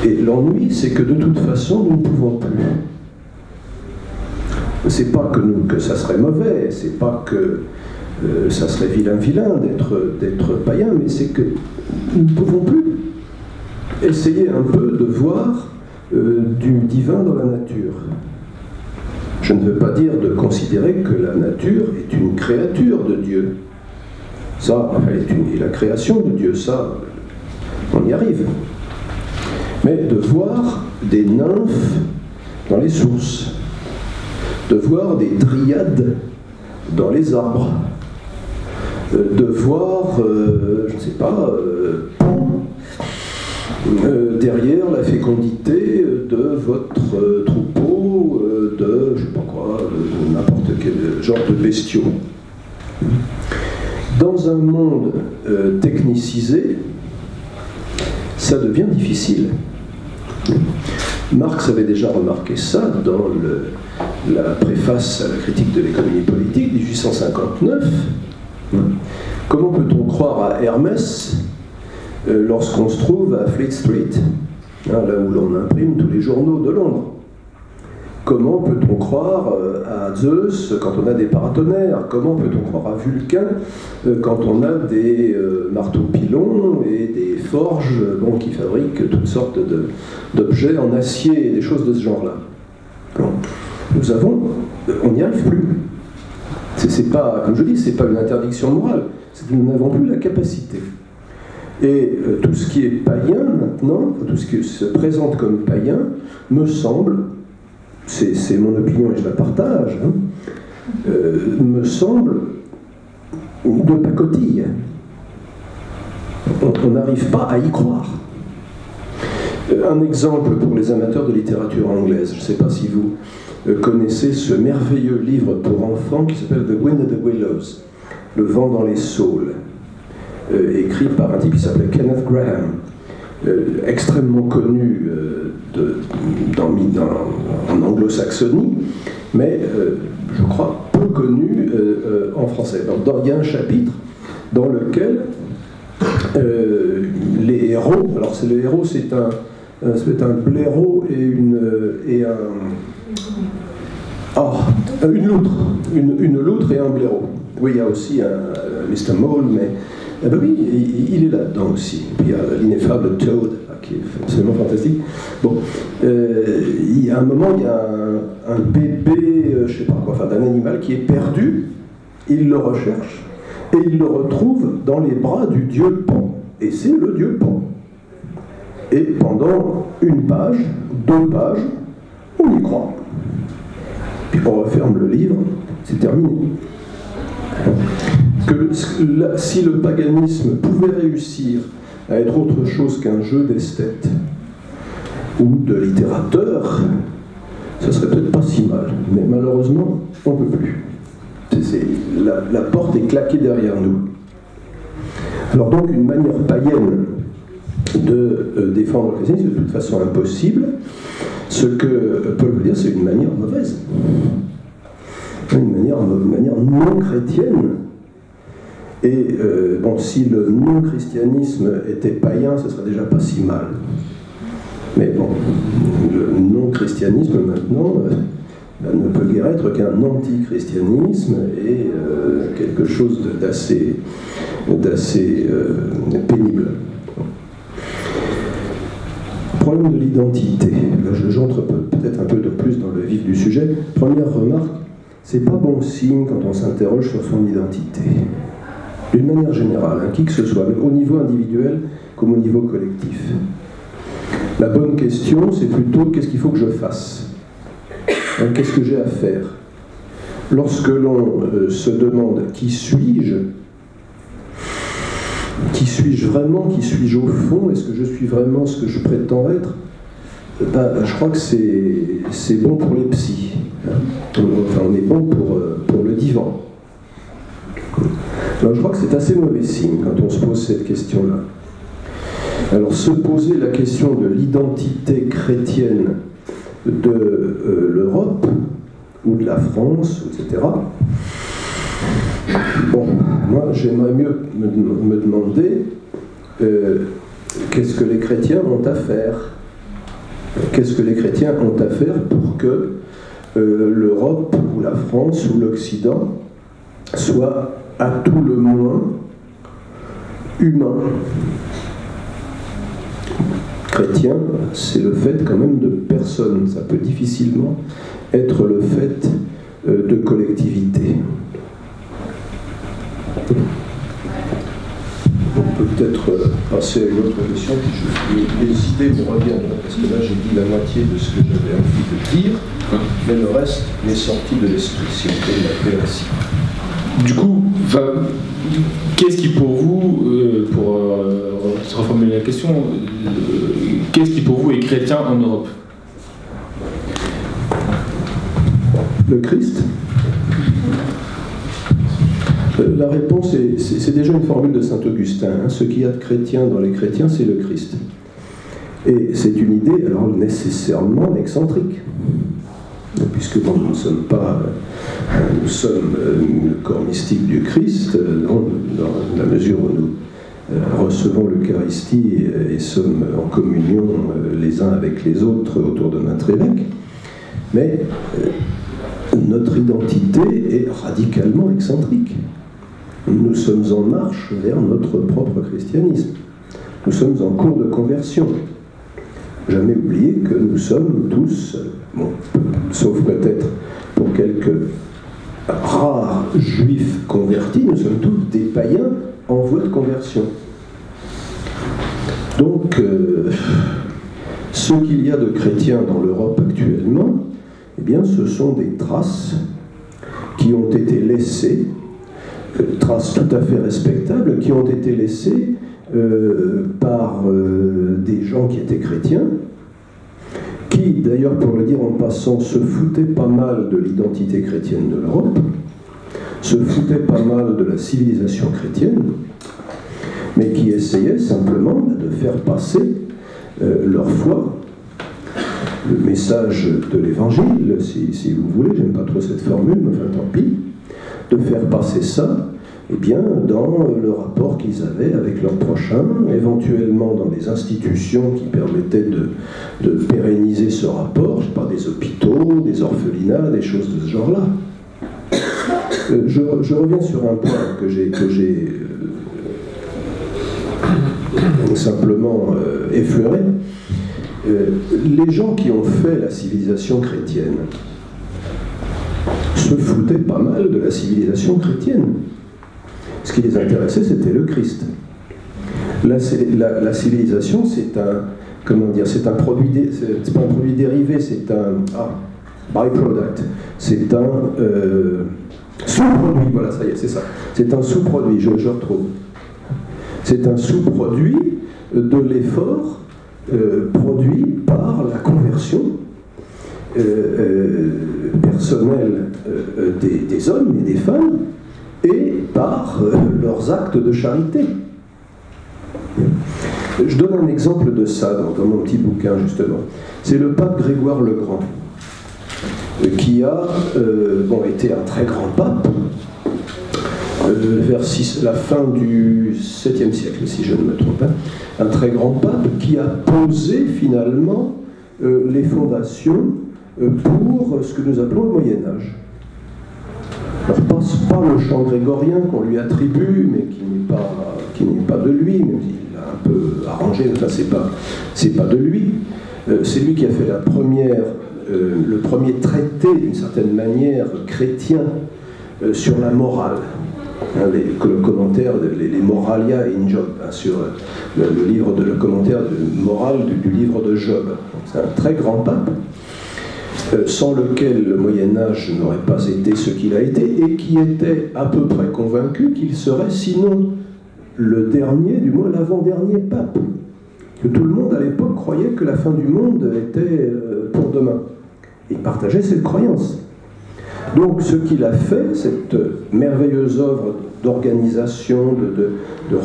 Et l'ennui, c'est que de toute façon, nous ne pouvons plus. C'est pas que ça serait mauvais, c'est pas que ça serait vilain d'être païen, mais c'est que nous ne pouvons plus. Essayer un peu de voir du divin dans la nature. Je ne veux pas dire de considérer que la nature est une créature de Dieu. Ça, est la création de Dieu, ça, on y arrive. Mais de voir des nymphes dans les sources, de voir des dryades dans les arbres, de voir, je ne sais pas, derrière la fécondité de votre troupeau, de, je ne sais pas quoi, de n'importe quel genre de bestiaux. Dans un monde technicisé, ça devient difficile. Marx avait déjà remarqué ça dans la préface à la critique de l'économie politique, 1859. Comment peut-on croire à Hermès lorsqu'on se trouve à Fleet Street, là où l'on imprime tous les journaux de Londres? Comment peut-on croire à Zeus quand on a des paratonnerres? Comment peut-on croire à Vulcain quand on a des marteaux-pilons et des forges qui fabriquent toutes sortes d'objets en acier et des choses de ce genre-là? On n'y arrive plus. C'est pas, comme je dis, c'est pas une interdiction morale, c'est que nous n'avons plus la capacité. Et tout ce qui est païen maintenant, tout ce qui se présente comme païen, me semble, c'est mon opinion et je la partage, me semble de pacotille. On n'arrive pas à y croire. Un exemple pour les amateurs de littérature anglaise, je ne sais pas si vous connaissez ce merveilleux livre pour enfants qui s'appelle The Wind at the Willows, Le vent dans les saules, écrit par un type qui s'appelait Kenneth Graham, extrêmement connu en anglo-saxonie, mais je crois peu connu en français. Il y a un chapitre dans lequel les héros, alors c'est le héros, c'est un blaireau et un Une loutre et un blaireau. Oui, il y a aussi Mr. Mole, mais ben oui, il est là-dedans aussi. Et puis il y a l'ineffable Toad, qui est absolument fantastique. Bon, il y a un moment, il y a un bébé, je sais pas quoi, enfin d'un animal qui est perdu, il le recherche, et il le retrouve dans les bras du dieu Pan. Et c'est le dieu Pan. Et pendant une page, 2 pages, on y croit. Puis on referme le livre, c'est terminé. Si le paganisme pouvait réussir à être autre chose qu'un jeu d'esthète ou de littérateur, ça serait peut-être pas si mal. Mais malheureusement, on ne peut plus. La porte est claquée derrière nous. Alors donc, une manière païenne de défendre le christianisme est de toute façon impossible. Ce que Paul veut dire, c'est une manière mauvaise. Une manière non chrétienne. Et bon, si le non-christianisme était païen, ce serait déjà pas si mal. Mais bon, le non-christianisme maintenant ne peut guère être qu'un anti-christianisme et quelque chose d'assez pénible. Problème de l'identité. Là, j'entre peut-être un peu de plus dans le vif du sujet. Première remarque, c'est pas bon signe quand on s'interroge sur son identité. D'une manière générale, qui que ce soit, au niveau individuel comme au niveau collectif. La bonne question, c'est plutôt qu'est-ce qu'il faut que je fasse ? Qu'est-ce que j'ai à faire ? Lorsque l'on se demande qui suis-je ? Qui suis-je vraiment ? Qui suis-je au fond ? Est-ce que je suis vraiment ce que je prétends être ? Je crois que c'est bon pour les psys. Enfin, on est bon pour le divan. Alors, je crois que c'est assez mauvais signe quand on se pose cette question-là. Alors, se poser la question de l'identité chrétienne de l'Europe, ou de la France, etc. Bon, moi, j'aimerais mieux me demander qu'est-ce que les chrétiens ont à faire ? Qu'est-ce que les chrétiens ont à faire pour que l'Europe, ou la France, ou l'Occident soit à tout le moins humain. Chrétien, c'est le fait quand même de personne. Ça peut difficilement être le fait de collectivité. On peut peut-être passer à une autre question, puis les idées me reviennent, parce que là j'ai dit la moitié de ce que j'avais envie de dire, mais le reste m'est sorti de l'esprit, si on peut l'appeler ainsi. Du coup, qu'est-ce qui pour vous, pour reformuler la question, qu'est-ce qui pour vous est chrétien en Europe ? Le Christ ? La réponse, c'est déjà une formule de Saint-Augustin. Ce qu'il y a de chrétien dans les chrétiens, c'est le Christ. Et c'est une idée, alors nécessairement excentrique. Puisque bon, nous ne sommes pas... Nous sommes le corps mystique du Christ, dans la mesure où nous recevons l'Eucharistie et sommes en communion les uns avec les autres autour de notre évêque. Mais notre identité est radicalement excentrique. Nous sommes en marche vers notre propre christianisme. Nous sommes en cours de conversion. Jamais oublier que nous sommes tous, bon, sauf peut-être pour quelques rares juifs convertis, nous sommes tous des païens en voie de conversion. Donc, ce qu'il y a de chrétiens dans l'Europe actuellement, eh bien, ce sont des traces qui ont été laissées, traces tout à fait respectables, qui ont été laissées par des gens qui étaient chrétiens, qui, d'ailleurs, pour le dire en passant, se foutaient pas mal de l'identité chrétienne de l'Europe, se foutaient pas mal de la civilisation chrétienne, mais qui essayaient simplement de faire passer leur foi, le message de l'Évangile, si vous voulez, j'aime pas trop cette formule, mais enfin tant pis, de faire passer ça eh bien, dans le rapport qu'ils avaient avec leurs prochains, éventuellement dans les institutions qui permettaient de pérenniser ce rapport, je sais pas, des hôpitaux, des orphelinats, des choses de ce genre-là. Je reviens sur un point que j'ai simplement effleuré. Les gens qui ont fait la civilisation chrétienne se foutaient pas mal de la civilisation chrétienne. Ce qui les intéressait, c'était le Christ. La civilisation, c'est un, comment dire, c'est un produit, c'est pas un produit dérivé, c'est un byproduct, c'est un sous-produit, voilà, ça y est, c'est ça. C'est un sous-produit, je retrouve. C'est un sous-produit de l'effort produit par la conversion personnelle des hommes et des femmes et par leurs actes de charité. Je donne un exemple de ça dans mon petit bouquin, justement. C'est le pape Grégoire le Grand, qui a été un très grand pape, vers la fin du 7e siècle, si je ne me trompe pas, un très grand pape qui a posé finalement les fondations pour ce que nous appelons le Moyen-Âge. Alors, pas le chant grégorien qu'on lui attribue, mais qui n'est pas de lui, même s'il l'a un peu arrangé, enfin c'est pas de lui. C'est lui qui a fait le premier traité, d'une certaine manière, chrétien sur la morale. Le commentaire, les Moralia in Job, sur le commentaire moral du livre de Job. C'est un très grand pape, sans lequel le Moyen-Âge n'aurait pas été ce qu'il a été, et qui était à peu près convaincu qu'il serait, sinon le dernier, du moins l'avant-dernier pape. Que tout le monde à l'époque croyait que la fin du monde était pour demain. Il partageait cette croyance. Donc ce qu'il a fait, cette merveilleuse œuvre d'organisation, de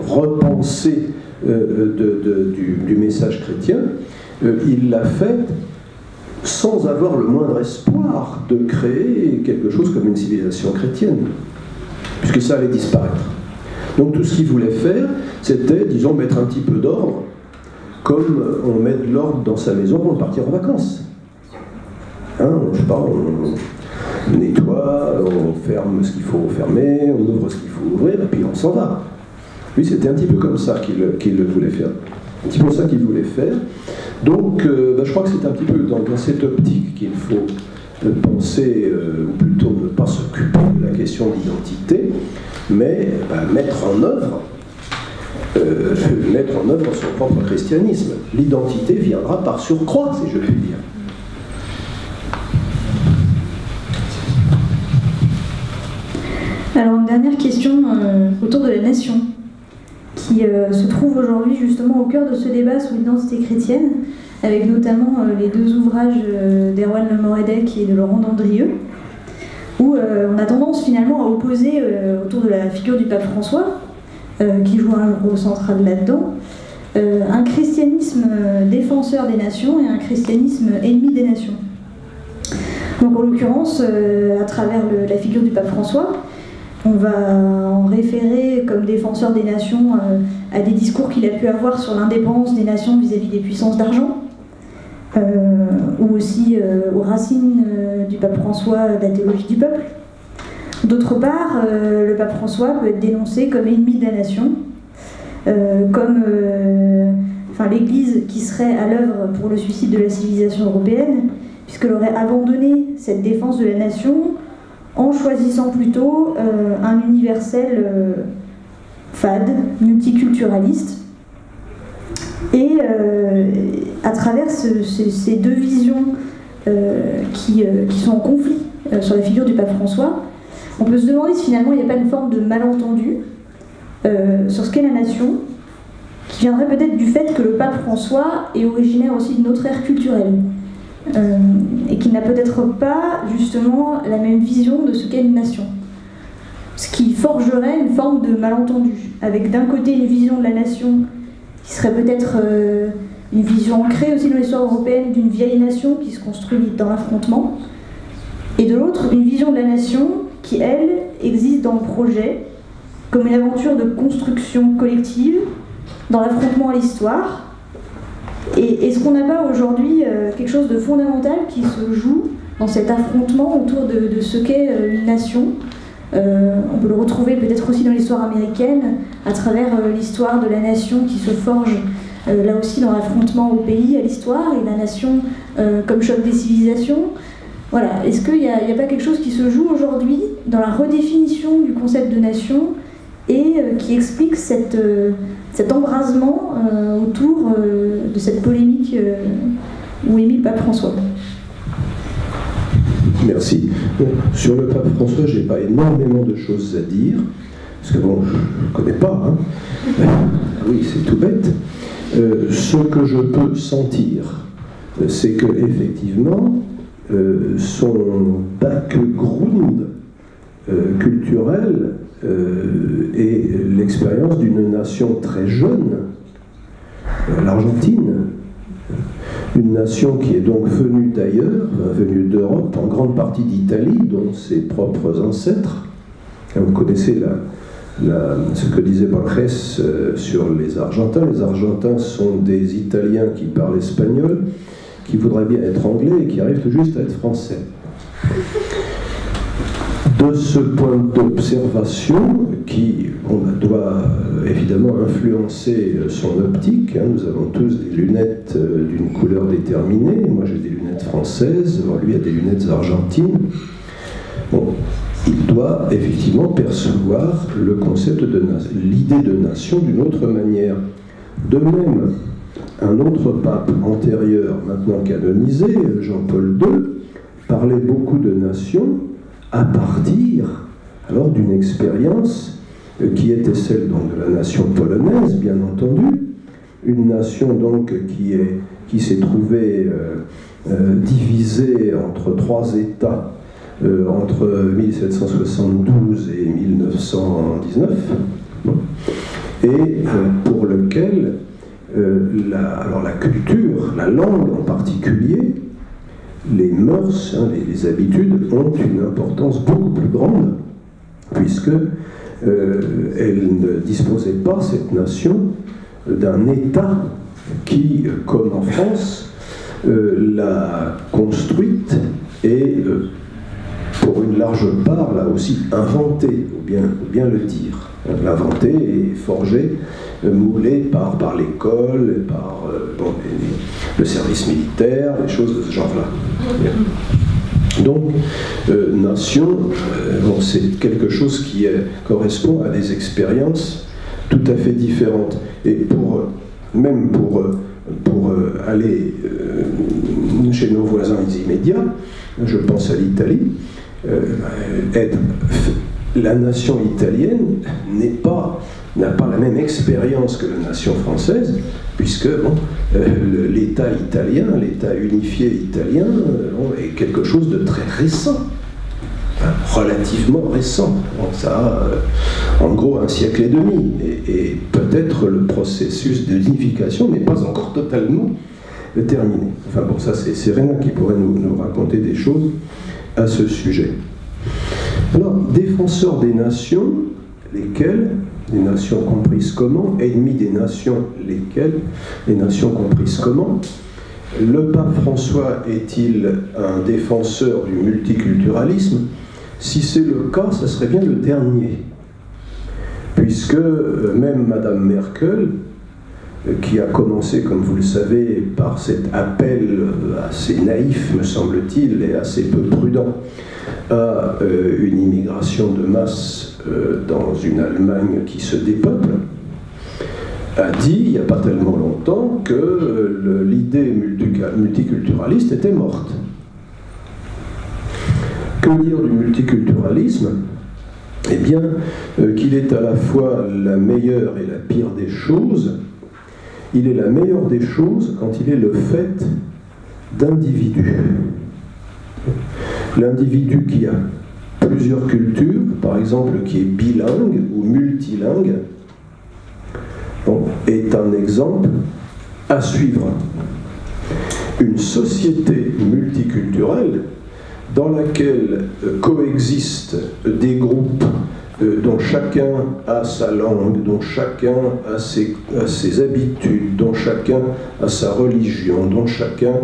repenser du message chrétien, il l'a fait sans avoir le moindre espoir de créer quelque chose comme une civilisation chrétienne, puisque ça allait disparaître. Donc tout ce qu'il voulait faire, c'était, disons, mettre un petit peu d'ordre, comme on met de l'ordre dans sa maison pour partir en vacances. Je sais pas, on nettoie, on ferme ce qu'il faut fermer, on ouvre ce qu'il faut ouvrir, et puis on s'en va. Lui, c'était un petit peu comme ça qu'il voulait faire. Un petit peu ça qu'il voulait faire. Donc, je crois que c'est un petit peu dans cette optique qu'il faut penser, ou plutôt ne pas s'occuper de la question d'identité, mais mettre en œuvre son propre christianisme. L'identité viendra par surcroît, si je puis dire. Alors une dernière question autour de la nation, qui se trouve aujourd'hui justement au cœur de ce débat sur l'identité chrétienne, avec notamment les deux ouvrages d'Erwan Le Moredec et de Laurent Dandrieux, où on a tendance finalement à opposer autour de la figure du pape François, qui joue un rôle central là-dedans, un christianisme défenseur des nations et un christianisme ennemi des nations. Donc en l'occurrence, à travers la figure du pape François, on va en référer comme défenseur des nations à des discours qu'il a pu avoir sur l'indépendance des nations vis-à-vis des puissances d'argent, ou aussi aux racines du pape François de la théologie du peuple. D'autre part, le pape François peut être dénoncé comme ennemi de la nation, comme l'Église qui serait à l'œuvre pour le suicide de la civilisation européenne, puisqu'elle aurait abandonné cette défense de la nation en choisissant plutôt un universel fade, multiculturaliste. Et à travers ces deux visions qui sont en conflit sur la figure du pape François, on peut se demander si finalement il n'y a pas une forme de malentendu sur ce qu'est la nation, qui viendrait peut-être du fait que le pape François est originaire aussi d'une autre ère culturelle. Et qui n'a peut-être pas justement la même vision de ce qu'est une nation. Ce qui forgerait une forme de malentendu, avec d'un côté une vision de la nation qui serait peut-être une vision ancrée aussi dans l'histoire européenne d'une vieille nation qui se construit dans l'affrontement, et de l'autre une vision de la nation qui, elle, existe dans le projet comme une aventure de construction collective, dans l'affrontement à l'histoire. Et est-ce qu'on n'a pas aujourd'hui quelque chose de fondamental qui se joue dans cet affrontement autour de ce qu'est une nation? On peut le retrouver peut-être aussi dans l'histoire américaine, à travers l'histoire de la nation qui se forge là aussi dans l'affrontement au pays, à l'histoire, et la nation comme choc des civilisations. Voilà. Est-ce qu'il n'y a pas quelque chose qui se joue aujourd'hui dans la redéfinition du concept de nation et qui explique cet embrasement autour de cette polémique où Émile Pape François? Merci. Bon, sur le pape François, j'ai pas énormément de choses à dire, parce que bon, je ne connais pas. Hein. Oui, c'est tout bête. Ce que je peux sentir, c'est que effectivement, son background culturel et l'expérience d'une nation très jeune, l'Argentine, une nation qui est donc venue d'ailleurs, venue d'Europe, en grande partie d'Italie, dont ses propres ancêtres. Vous connaissez ce que disait Borges sur les Argentins. Les Argentins sont des Italiens qui parlent espagnol, qui voudraient bien être anglais et qui arrivent tout juste à être français. De ce point d'observation, qui doit évidemment influencer son optique, hein, nous avons tous des lunettes d'une couleur déterminée, moi j'ai des lunettes françaises, lui a des lunettes argentines. Bon, il doit effectivement percevoir le concept de l'idée de nation d'une autre manière. De même, un autre pape antérieur, maintenant canonisé, Jean-Paul II, parlait beaucoup de nations à partir alors d'une expérience qui était celle donc, de la nation polonaise, bien entendu, une nation donc qui s'est trouvée divisée entre trois États entre 1772 et 1919, et pour lequel la culture, la langue en particulier, les mœurs, hein, les habitudes ont une importance beaucoup plus grande, puisque elle ne disposait pas, cette nation, d'un État qui, comme en France, l'a construite et, pour une large part, l'a aussi inventée, ou bien le dire. L'inventée et forgée, moulée par l'école, par le service militaire, les choses de ce genre-là. Donc, nation, c'est quelque chose qui correspond à des expériences tout à fait différentes. Et même pour aller chez nos voisins immédiats, je pense à l'Italie, la nation italienne n'a pas la même expérience que la nation française, puisque l'État italien, l'État unifié italien, est quelque chose de très récent, enfin, relativement récent. Donc ça a en gros un siècle et demi, et peut-être le processus de l'unification n'est pas encore totalement terminé. Enfin bon, ça c'est Rénin qui pourrait nous raconter des choses à ce sujet. Alors, défenseurs des nations, lesquelles, les nations comprises comment, ennemis des nations, lesquelles, les nations comprises comment. Le pape François est-il un défenseur du multiculturalisme? Si c'est le cas, ça serait bien le dernier, puisque même Madame Merkel, qui a commencé, comme vous le savez, par cet appel assez naïf, me semble-t-il, et assez peu prudent, à une immigration de masse dans une Allemagne qui se dépeuple, a dit, il n'y a pas tellement longtemps, que l'idée multiculturaliste était morte. Que dire du multiculturalisme? Eh bien, qu'il est à la fois la meilleure et la pire des choses. Il est la meilleure des choses quand il est le fait d'individus. L'individu qui a plusieurs cultures, par exemple qui est bilingue ou multilingue, est un exemple à suivre. Une société multiculturelle dans laquelle coexistent des groupes dont chacun a sa langue, dont chacun a ses habitudes, dont chacun a sa religion, dont chacun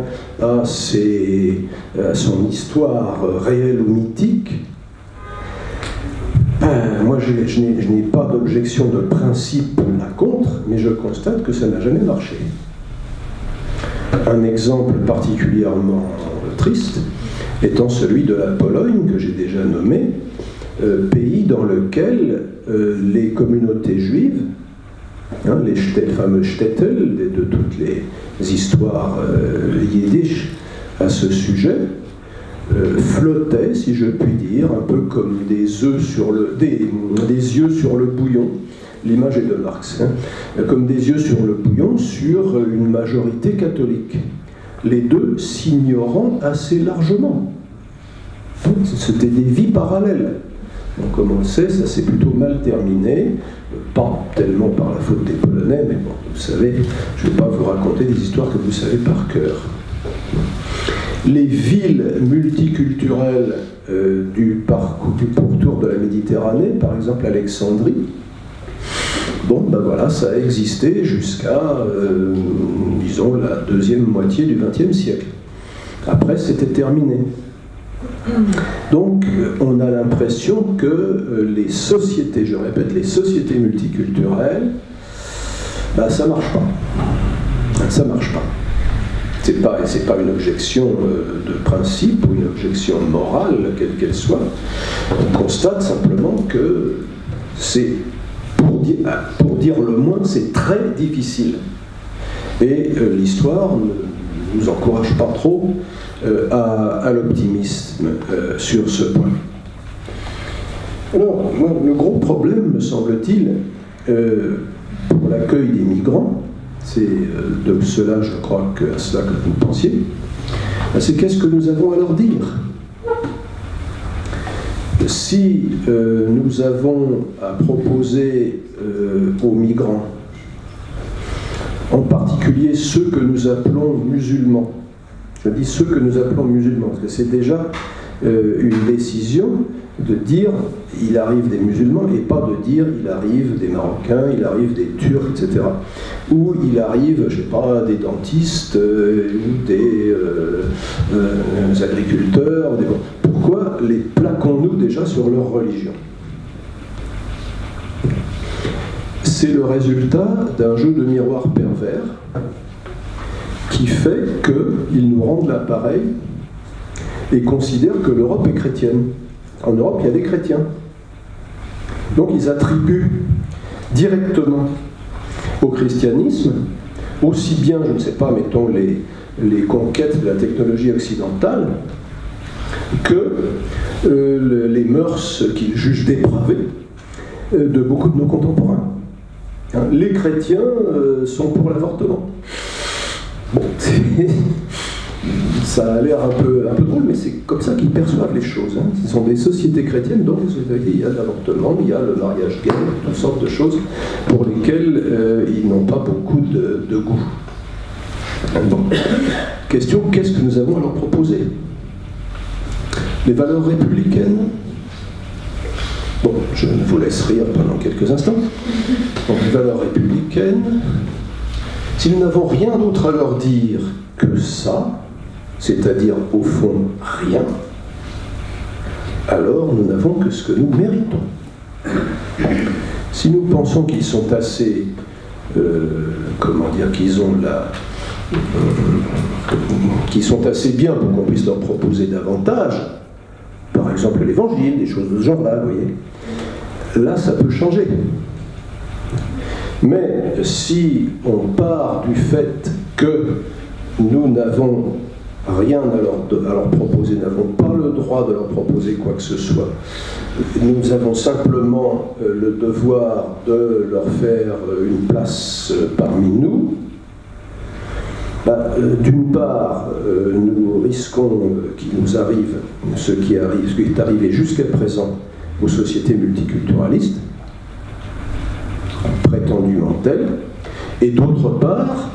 a son histoire réelle ou mythique, moi je n'ai pas d'objection de principe là contre, mais je constate que ça n'a jamais marché. Un exemple particulièrement triste étant celui de la Pologne, que j'ai déjà nommé, pays dans lequel les communautés juives, les fameux shtetl de toutes les histoires yiddish à ce sujet, flottaient, si je puis dire, un peu comme des yeux sur le bouillon. L'image est de Marx, comme des yeux sur le bouillon sur une majorité catholique. Les deux s'ignorant assez largement. C'était des vies parallèles. Donc, comme on le sait, ça s'est plutôt mal terminé, pas tellement par la faute des Polonais, mais bon, vous savez, je ne vais pas vous raconter des histoires que vous savez par cœur. Les villes multiculturelles du pourtour de la Méditerranée, par exemple Alexandrie, bon, ben voilà, ça a existé jusqu'à, disons, la deuxième moitié du XXe siècle. Après, c'était terminé. Donc, on a l'impression que les sociétés, je répète, les sociétés multiculturelles, ben, ça marche pas. Ça marche pas. C'est pas une objection de principe ou une objection morale, quelle qu'elle soit. On constate simplement que c'est, pour dire le moins, c'est très difficile. Et l'histoire ne nous encourage pas trop à l'optimisme sur ce point. Alors, moi, le gros problème, me semble-t-il, pour l'accueil des migrants, c'est de cela, je crois, à cela que vous pensiez, c'est qu'est-ce que nous avons à leur dire. Si nous avons à proposer aux migrants, en particulier ceux que nous appelons musulmans, je dis ceux que nous appelons musulmans, parce que c'est déjà une décision de dire il arrive des musulmans et pas de dire il arrive des Marocains, il arrive des Turcs, etc. Ou il arrive, je ne sais pas, des dentistes ou des agriculteurs. Pourquoi les plaquons-nous déjà sur leur religion? C'est le résultat d'un jeu de miroir pervers qui fait qu'ils nous rendent l'appareil et considèrent que l'Europe est chrétienne. En Europe, il y a des chrétiens. Donc ils attribuent directement au christianisme, aussi bien, je ne sais pas, mettons, les conquêtes de la technologie occidentale, que les mœurs qu'ils jugent dépravées de beaucoup de nos contemporains. Les chrétiens sont pour l'avortement. Bon, ça a l'air un peu drôle, mais c'est comme ça qu'ils perçoivent les choses. Ce sont des sociétés chrétiennes, donc il y a l'avortement, il y a le mariage gay, toutes sortes de choses pour lesquelles ils n'ont pas beaucoup de goût. Bon. Question, qu'est-ce que nous avons à leur proposer? Les valeurs républicaines. Bon, je vous laisse rire pendant quelques instants. Donc, les valeurs républicaines. Si nous n'avons rien d'autre à leur dire que ça, c'est-à-dire au fond rien, alors nous n'avons que ce que nous méritons. Si nous pensons qu'ils sont assez, qu'ils sont assez bien pour qu'on puisse leur proposer davantage, par exemple l'évangile, des choses de ce genre-là, vous voyez, là ça peut changer. Mais si on part du fait que nous n'avons rien à leur proposer, n'avons pas le droit de leur proposer quoi que ce soit, nous avons simplement le devoir de leur faire une place parmi nous, d'une part, nous risquons qu'il nous arrive ce qui est arrivé jusqu'à présent aux sociétés multiculturalistes, prétendument telles, et d'autre part,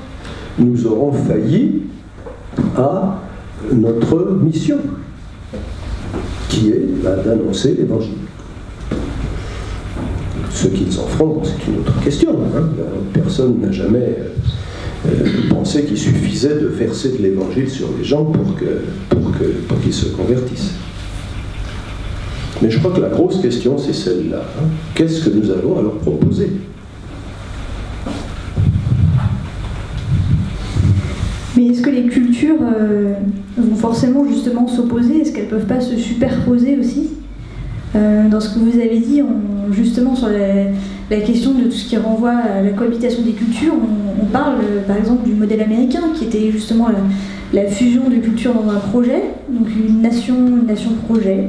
nous aurons failli à notre mission. qui est d'annoncer l'Évangile. Ce qu'ils en feront, c'est une autre question. Hein. Personne n'a jamais pensé qu'il suffisait de verser de l'Évangile sur les gens pour qu'ils se convertissent. Mais je crois que la grosse question, c'est celle-là. Hein. Qu'est-ce que nous allons à leur proposer ? Mais est-ce que les cultures vont forcément justement s'opposer? Est-ce qu'elles ne peuvent pas se superposer aussi? Dans ce que vous avez dit, justement sur la question de tout ce qui renvoie à la cohabitation des cultures, on parle par exemple du modèle américain qui était justement la fusion de cultures dans un projet, donc une nation-projet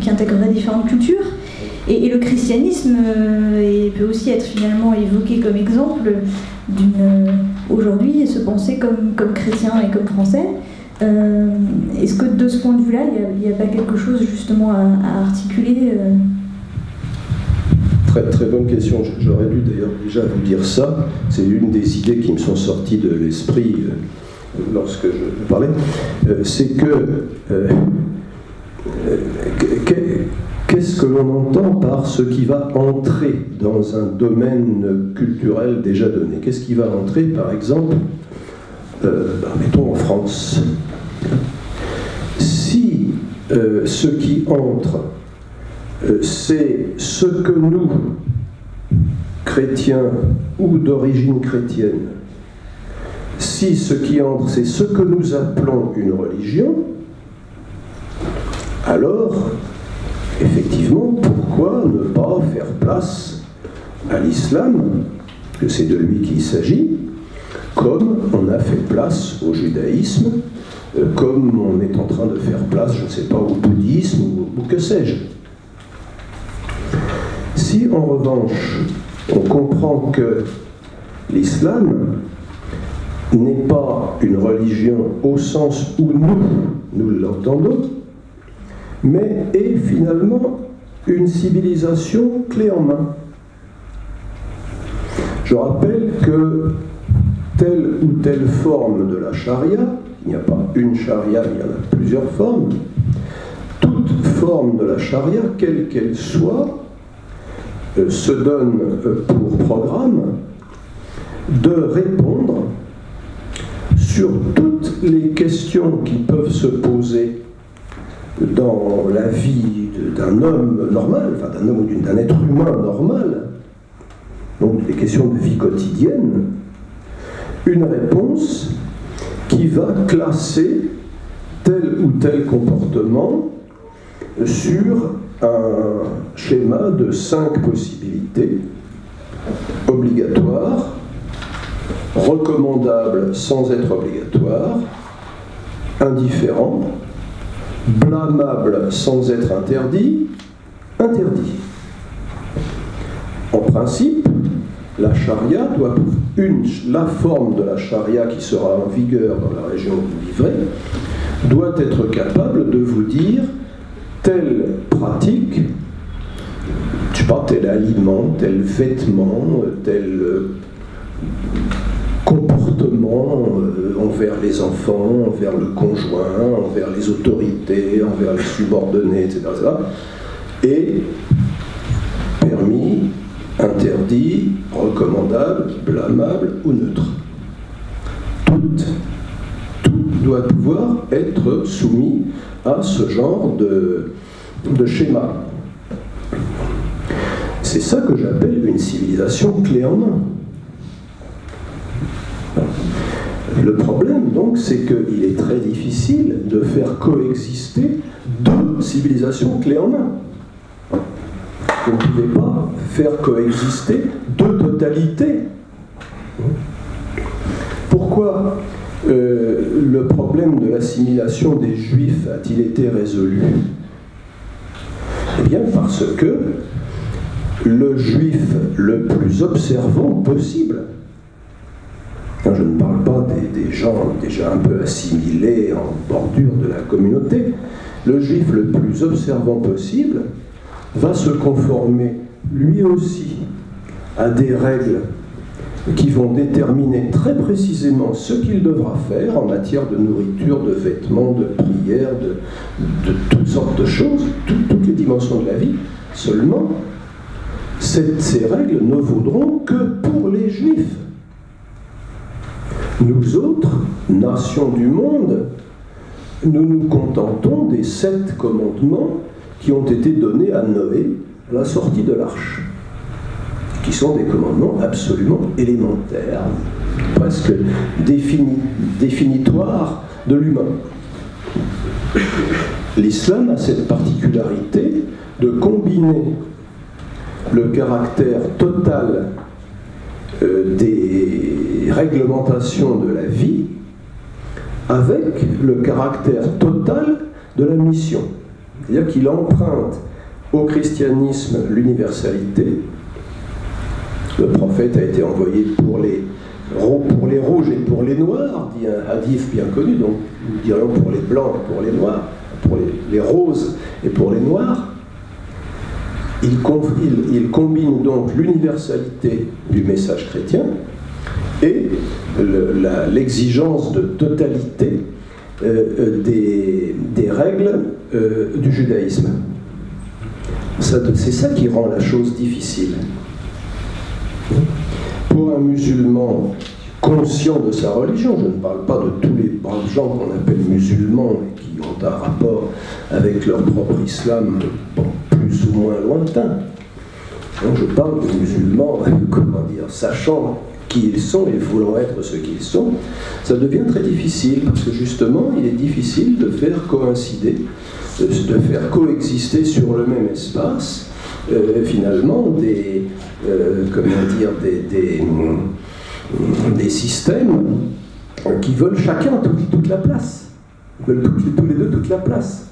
qui intégrerait différentes cultures. Et le christianisme peut aussi être finalement évoqué comme exemple aujourd'hui se penser comme chrétien et comme français. Est-ce que de ce point de vue-là, il n'y a pas quelque chose justement à articuler Très, très bonne question. J'aurais dû d'ailleurs déjà vous dire ça. C'est une des idées qui me sont sorties de l'esprit lorsque je parlais. C'est que qu'est-ce que l'on entend par ce qui va entrer dans un domaine culturel déjà donné? Qu'est-ce qui va entrer, par exemple, mettons en France? Si ce qui entre, c'est ce que nous, chrétiens ou d'origine chrétienne, si ce qui entre, c'est ce que nous appelons une religion, alors, effectivement, pourquoi ne pas faire place à l'islam, que c'est de lui qu'il s'agit, comme on a fait place au judaïsme, comme on est en train de faire place, je ne sais pas, au bouddhisme ou que sais-je. Si en revanche, on comprend que l'islam n'est pas une religion au sens où nous l'entendons, mais est finalement une civilisation clé en main. Je rappelle que telle ou telle forme de la charia, il n'y a pas une charia, il y en a plusieurs formes, toute forme de la charia, quelle qu'elle soit, se donne pour programme de répondre sur toutes les questions qui peuvent se poser dans la vie d'un homme normal, enfin d'un homme ou d'un être humain normal, donc des questions de vie quotidienne, une réponse qui va classer tel ou tel comportement sur un schéma de 5 possibilités: obligatoire, recommandable sans être obligatoire, indifférent, blâmable sans être interdit, interdit. En principe, la charia doit, la forme de la charia qui sera en vigueur dans la région où vous vivrez, doit être capable de vous dire telle pratique, je sais pas, tel aliment, tel vêtement, tel comportement envers les enfants, envers le conjoint, envers les autorités, envers les subordonnés, etc. est permis, interdit, recommandable, blâmable ou neutre. Tout doit pouvoir être soumis à ce genre de schéma. C'est ça que j'appelle une civilisation clé en main. Le problème, donc, c'est qu'il est très difficile de faire coexister 2 civilisations clés en main. Vous ne pouvez pas faire coexister 2 totalités. Pourquoi le problème de l'assimilation des Juifs a-t-il été résolu? Eh bien, parce que le Juif le plus observant possible, je ne parle pas des gens déjà un peu assimilés en bordure de la communauté, le Juif le plus observant possible va se conformer lui aussi à des règles qui vont déterminer très précisément ce qu'il devra faire en matière de nourriture, de vêtements, de prière, de toutes sortes de choses, toutes les dimensions de la vie. Seulement, ces règles ne vaudront que pour les Juifs. Nous autres, nations du monde, nous nous contentons des 7 commandements qui ont été donnés à Noé à la sortie de l'arche, qui sont des commandements absolument élémentaires, presque définitoires de l'humain. L'islam a cette particularité de combiner le caractère total des réglementations de la vie avec le caractère total de la mission. C'est-à-dire qu'il emprunte au christianisme l'universalité. Le prophète a été envoyé pour les rouges et pour les noirs, dit un hadith bien connu, donc nous dirions pour les blancs et pour les noirs, pour les roses et pour les noirs. Il combine donc l'universalité du message chrétien et l'exigence de totalité des règles du judaïsme. C'est ça qui rend la chose difficile. Pour un musulman conscient de sa religion, je ne parle pas de tous les braves gens qu'on appelle musulmans et qui ont un rapport avec leur propre islam plus ou moins lointain. Donc je parle de musulmans, sachant qui ils sont et voulant être ce qu'ils sont. Ça devient très difficile parce que justement il est difficile de faire coïncider, de faire coexister sur le même espace finalement des systèmes qui veulent chacun toute la place. Ils veulent tous les deux toute la place.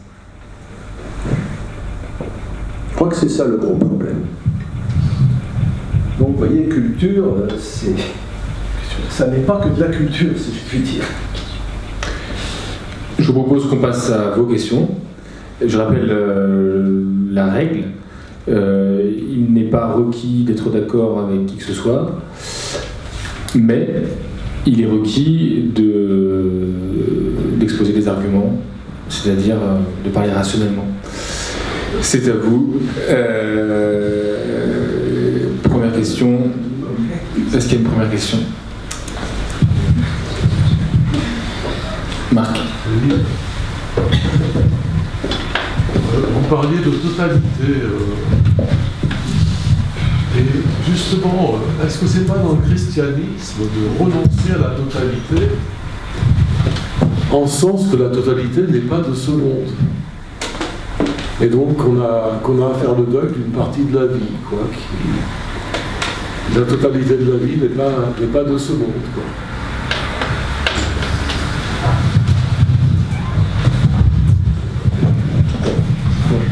Je crois que c'est ça le gros problème. Donc vous voyez, culture, ça n'est pas que de la culture, si je puis dire. Je vous propose qu'on passe à vos questions. Je rappelle la règle. Il n'est pas requis d'être d'accord avec qui que ce soit, mais il est requis d'exposer des arguments, c'est-à-dire de parler rationnellement. C'est à vous. Première question. Est-ce qu'il y a une première question? Marc. Vous parliez de totalité. Et justement, est-ce que c'est pas dans le christianisme de renoncer à la totalité, en sens que la totalité n'est pas de ce monde? Et donc qu'on a à faire le deuil d'une partie de la vie, quoi. La totalité de la vie n'est pas de ce monde, quoi.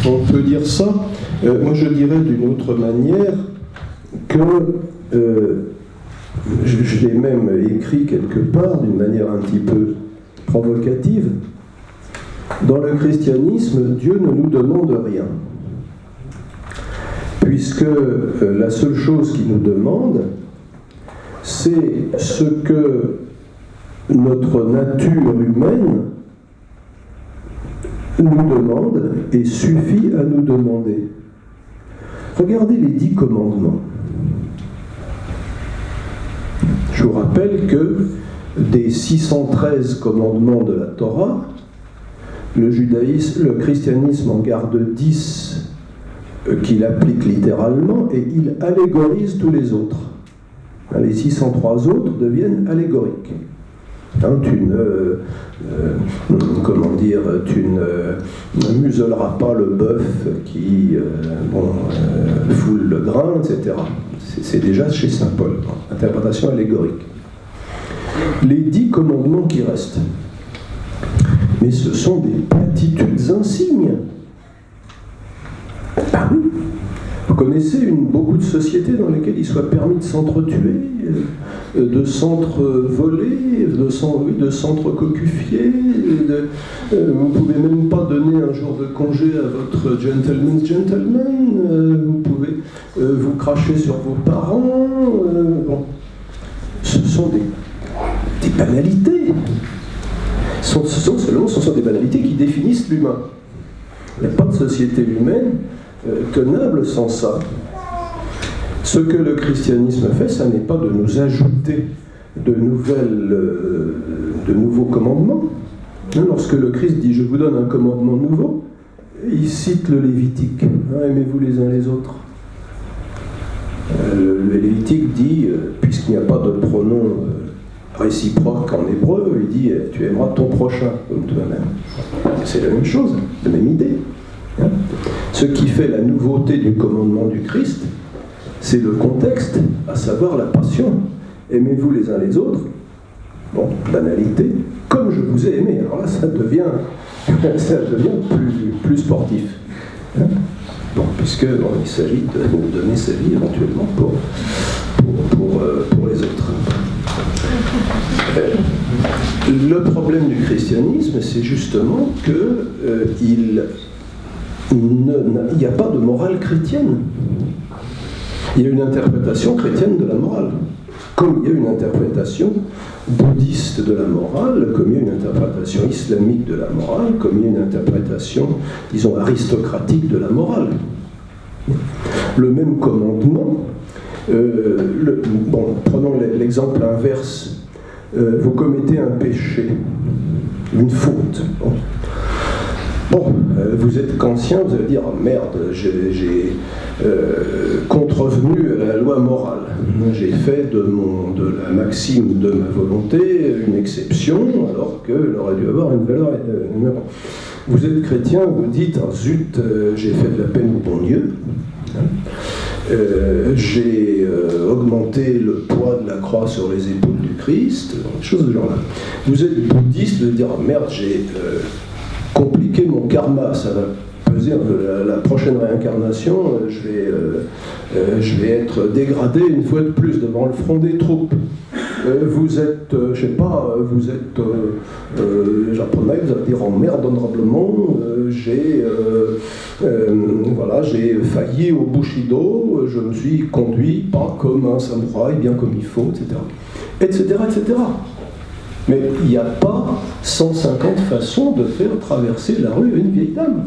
On peut dire ça. Moi, je dirais d'une autre manière que je l'ai même écrit quelque part d'une manière un petit peu provocative. Dans le christianisme, Dieu ne nous demande rien. Puisque la seule chose qu'il nous demande, c'est ce que notre nature humaine nous demande et suffit à nous demander. Regardez les 10 commandements. Je vous rappelle que des 613 commandements de la Torah, le christianisme en garde 10 qu'il applique littéralement et il allégorise tous les autres. Les 603 autres deviennent allégoriques. Tu ne muselleras pas le bœuf qui foule le grain, etc. C'est déjà chez saint Paul, interprétation allégorique. Les 10 commandements qui restent, mais ce sont des platitudes insignes. Ah oui. Vous connaissez beaucoup de sociétés dans lesquelles il soit permis de s'entretuer, de s'entrevoler, de s'entrecocufier. Vous ne pouvez même pas donner un jour de congé à votre gentleman's gentleman. Vous pouvez vous cracher sur vos parents. Bon. ce sont des banalités. Ce sont des banalités qui définissent l'humain. Il n'y a pas de société humaine tenable sans ça. Ce que le christianisme fait, ça n'est pas de nous ajouter de nouveaux commandements. Lorsque le Christ dit « je vous donne un commandement nouveau », il cite le Lévitique. Aimez-vous les uns les autres. Le Lévitique dit, puisqu'il n'y a pas de pronom réciproque en hébreu, il dit « tu aimeras ton prochain comme toi-même ». C'est la même chose, la même idée. Ce qui fait la nouveauté du commandement du Christ, c'est le contexte, à savoir la passion. Aimez-vous les uns les autres. Bon, banalité, comme je vous ai aimé. Alors là, ça devient plus sportif. Bon, puisque il s'agit de nous donner sa vie éventuellement pour les autres. Le problème du christianisme, c'est justement qu'il n'y a pas de morale chrétienne. Il y a une interprétation chrétienne de la morale, comme il y a une interprétation bouddhiste de la morale, comme il y a une interprétation islamique de la morale, comme il y a une interprétation, disons, aristocratique de la morale. Le même commandement, prenons l'exemple inverse, vous commettez un péché, une faute. Vous êtes conscient, vous allez dire oh, merde, j'ai contrevenu à la loi morale. J'ai fait de la maxime de ma volonté une exception, alors qu'elle aurait dû avoir une valeur. Vous êtes chrétien, vous dites oh, zut, j'ai fait de la peine au bon Dieu. J'ai augmenté le poids de la croix sur les épaules du Christ, des choses de ce genre-là. Vous êtes bouddhiste, vous dire oh, merde, j'ai compliqué mon karma, ça va peser la prochaine réincarnation, je vais être dégradé une fois de plus devant le front des troupes. Vous êtes, je sais pas, vous êtes japonais, vous allez dire oh merde, honorablement, j'ai failli au Bushido, je me suis conduit pas comme un samouraï, bien comme il faut, etc. etc., etc. Mais il n'y a pas 150 façons de faire traverser la rue à une vieille dame.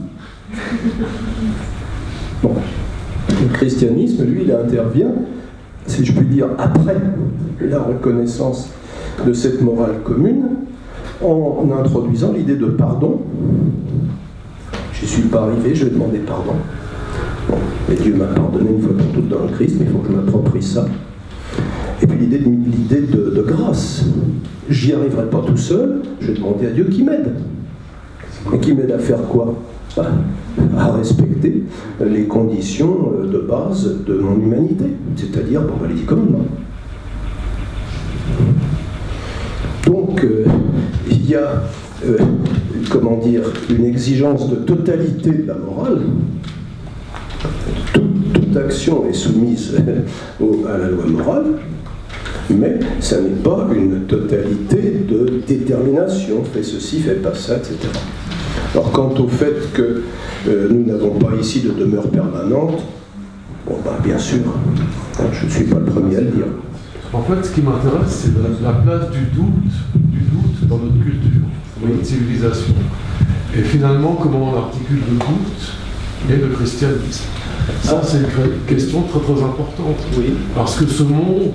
Bon. Le christianisme, lui, il intervient, si je puis dire, après la reconnaissance de cette morale commune, en introduisant l'idée de pardon. Je ne suis pas arrivé, je vais demander pardon. Bon, mais Dieu m'a pardonné une fois pour toutes dans le Christ, mais il faut que je m'approprie ça. Et puis l'idée de grâce. J'y arriverai pas tout seul, je vais demander à Dieu qui m'aide. Et qui m'aide à faire quoi? À respecter les conditions de base de mon humanité, c'est-à-dire les 10 commandements. Donc, il y a, une exigence de totalité de la morale. Toute action est soumise à la loi morale, mais ça n'est pas une totalité de détermination, fais ceci, fais pas ça, etc. Alors quant au fait que nous n'avons pas ici de demeure permanente, bien sûr, je ne suis pas le premier à le dire. En fait, ce qui m'intéresse, c'est la place du doute dans notre culture, dans notre civilisation. Et finalement, comment on articule le doute et le christianisme. Ça, c'est une question très très importante. Oui. Parce que ce monde,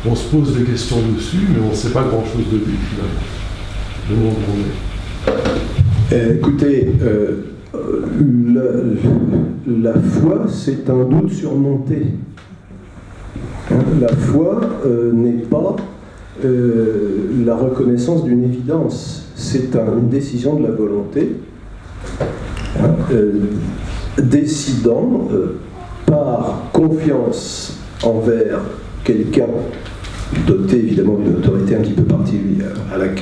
on se pose des questions dessus, mais on ne sait pas grand-chose de lui, finalement. Le monde où on est. Écoutez, la foi, c'est un doute surmonté. La foi n'est pas la reconnaissance d'une évidence, c'est une décision de la volonté, décidant par confiance envers quelqu'un doté évidemment d'une autorité un petit peu particulière,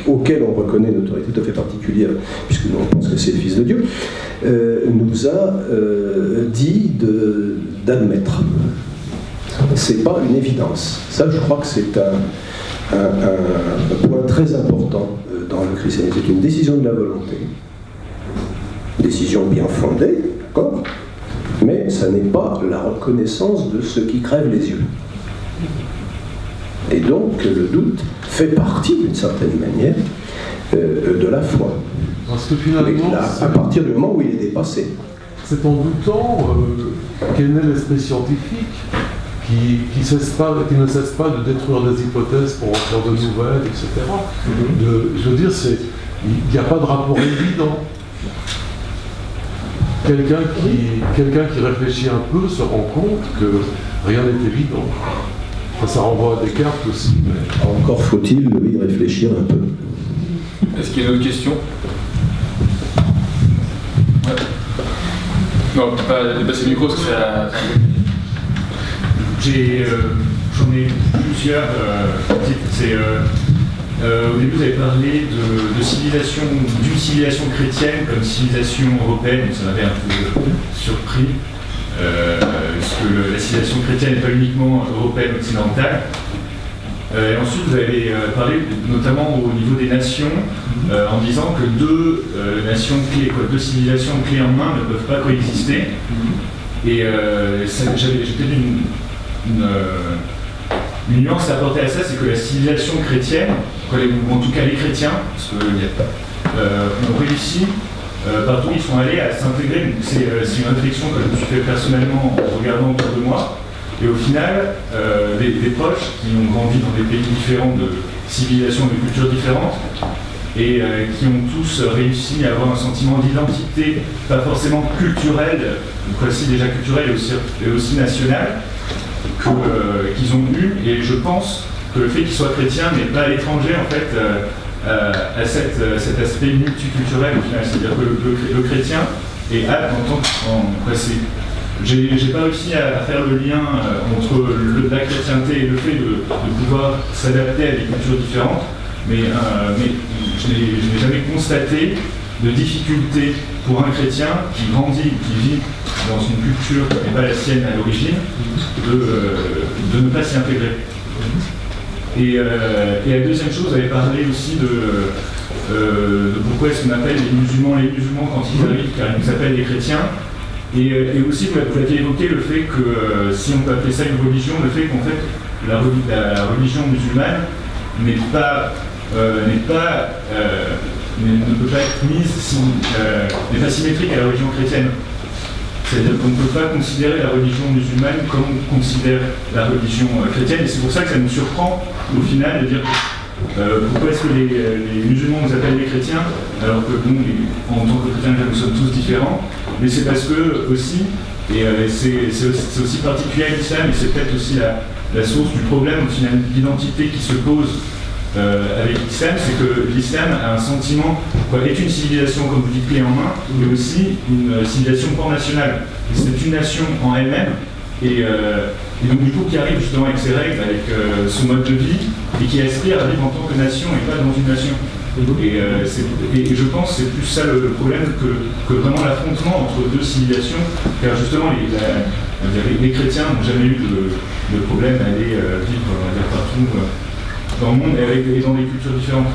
auquel on reconnaît une autorité tout à fait particulière, puisque nous on pense que c'est le Fils de Dieu, nous a dit d'admettre. C'est pas une évidence. Ça, je crois que c'est un point très important dans le christianisme. C'est une décision de la volonté. Décision bien fondée, d'accord, mais ça n'est pas la reconnaissance de ce qui crève les yeux. Et donc le doute fait partie d'une certaine manière de la foi. Parce que finalement, à partir du moment où il est dépassé. C'est en doutant qu'est né l'esprit scientifique qui ne cesse pas de détruire des hypothèses pour en faire de nouvelles, etc. Je veux dire, il n'y a pas de rapport évident. Quelqu'un qui réfléchit un peu se rend compte que rien n'est évident. Ça renvoie à Descartes aussi. Mais... Encore faut-il y réfléchir un peu. Est-ce qu'il y a d'autres questions? Ouais. Non, on ne peut pas dépasser le micro parce que ça... J'en ai plusieurs titres. Au début, vous avez parlé de civilisation, d'une civilisation chrétienne comme civilisation européenne, ça m'avait un peu surpris, parce que la civilisation chrétienne n'est pas uniquement européenne occidentale. Et ensuite, vous avez parlé notamment au niveau des nations, en disant que deux nations clés, deux civilisations clés en main ne peuvent pas coexister. Et j'ai peut-être une nuance à apporter à ça, c'est que la civilisation chrétienne, ou en tout cas les chrétiens, parce qu'on réussi, partout où ils sont allés, à s'intégrer. C'est une réflexion que je me suis fait personnellement en regardant autour de moi. Et au final, des proches qui ont grandi dans des pays différents, de civilisations, de cultures différentes, et qui ont tous réussi à avoir un sentiment d'identité, pas forcément culturelle, donc aussi déjà culturelle et aussi nationale, qu'ils ont eu. Et je pense que le fait qu'ils soient chrétiens n'est pas étranger en fait à cet aspect multiculturel au final. C'est-à-dire que le chrétien est apte en tant que... J'ai pas réussi à faire le lien entre la chrétienté et le fait de pouvoir s'adapter à des cultures différentes, mais je n'ai jamais constaté de difficulté pour un chrétien qui grandit, qui vit dans une culture qui n'est pas la sienne à l'origine, de ne pas s'y intégrer. Et la deuxième chose, vous avez parlé aussi de pourquoi est-ce qu'on appelle les musulmans quand ils arrivent, car ils nous appellent les chrétiens. Et aussi, vous aviez évoqué le fait que, si on peut appeler ça une religion, le fait qu'en fait, la religion musulmane ne peut pas être mise, n'est pas symétrique à la religion chrétienne. C'est-à-dire qu'on ne peut pas considérer la religion musulmane comme on considère la religion chrétienne, et c'est pour ça que ça nous surprend, au final, de dire pourquoi est-ce que les musulmans nous appellent les chrétiens, alors que nous, en tant que chrétiens, nous sommes tous différents. Mais c'est parce que aussi, et c'est aussi particulier à l'islam, et c'est peut-être aussi la source du problème, au final, d'identité qui se pose avec l'islam, c'est que l'islam a un sentiment, est une civilisation, comme vous dites, clé en main, mais aussi une civilisation pan-nationale. C'est une nation en elle-même, et donc du coup qui arrive justement avec ses règles, avec son mode de vie, et qui aspire à vivre en tant que nation et pas dans une nation. Et je pense que c'est plus ça le problème que vraiment l'affrontement entre deux civilisations, car justement les chrétiens n'ont jamais eu de problème à aller vivre partout dans le monde et dans des cultures différentes.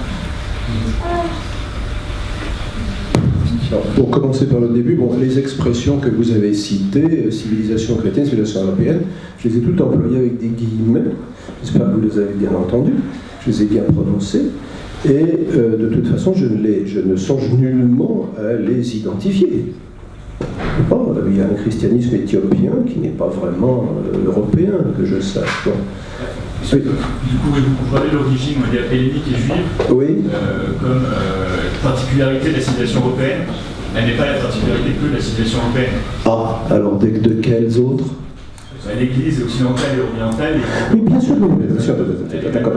Alors, pour commencer par le début, les expressions que vous avez citées, civilisation chrétienne, civilisation européenne, je les ai toutes employées avec des guillemets. J'espère que vous les avez bien entendus, je les ai bien prononcées. Et de toute façon, je ne songe nullement à les identifier. Il y a un christianisme éthiopien qui n'est pas vraiment européen, que je sache. Bon. Oui. Du coup, vous parlez de l'origine, on va dire, hellénique et juive, oui. Comme particularité de la civilisation européenne. Elle n'est pas la particularité que de la civilisation européenne. Ah, alors de quelles autres? L'Église occidentale et orientale. Oui, bien sûr, d'accord.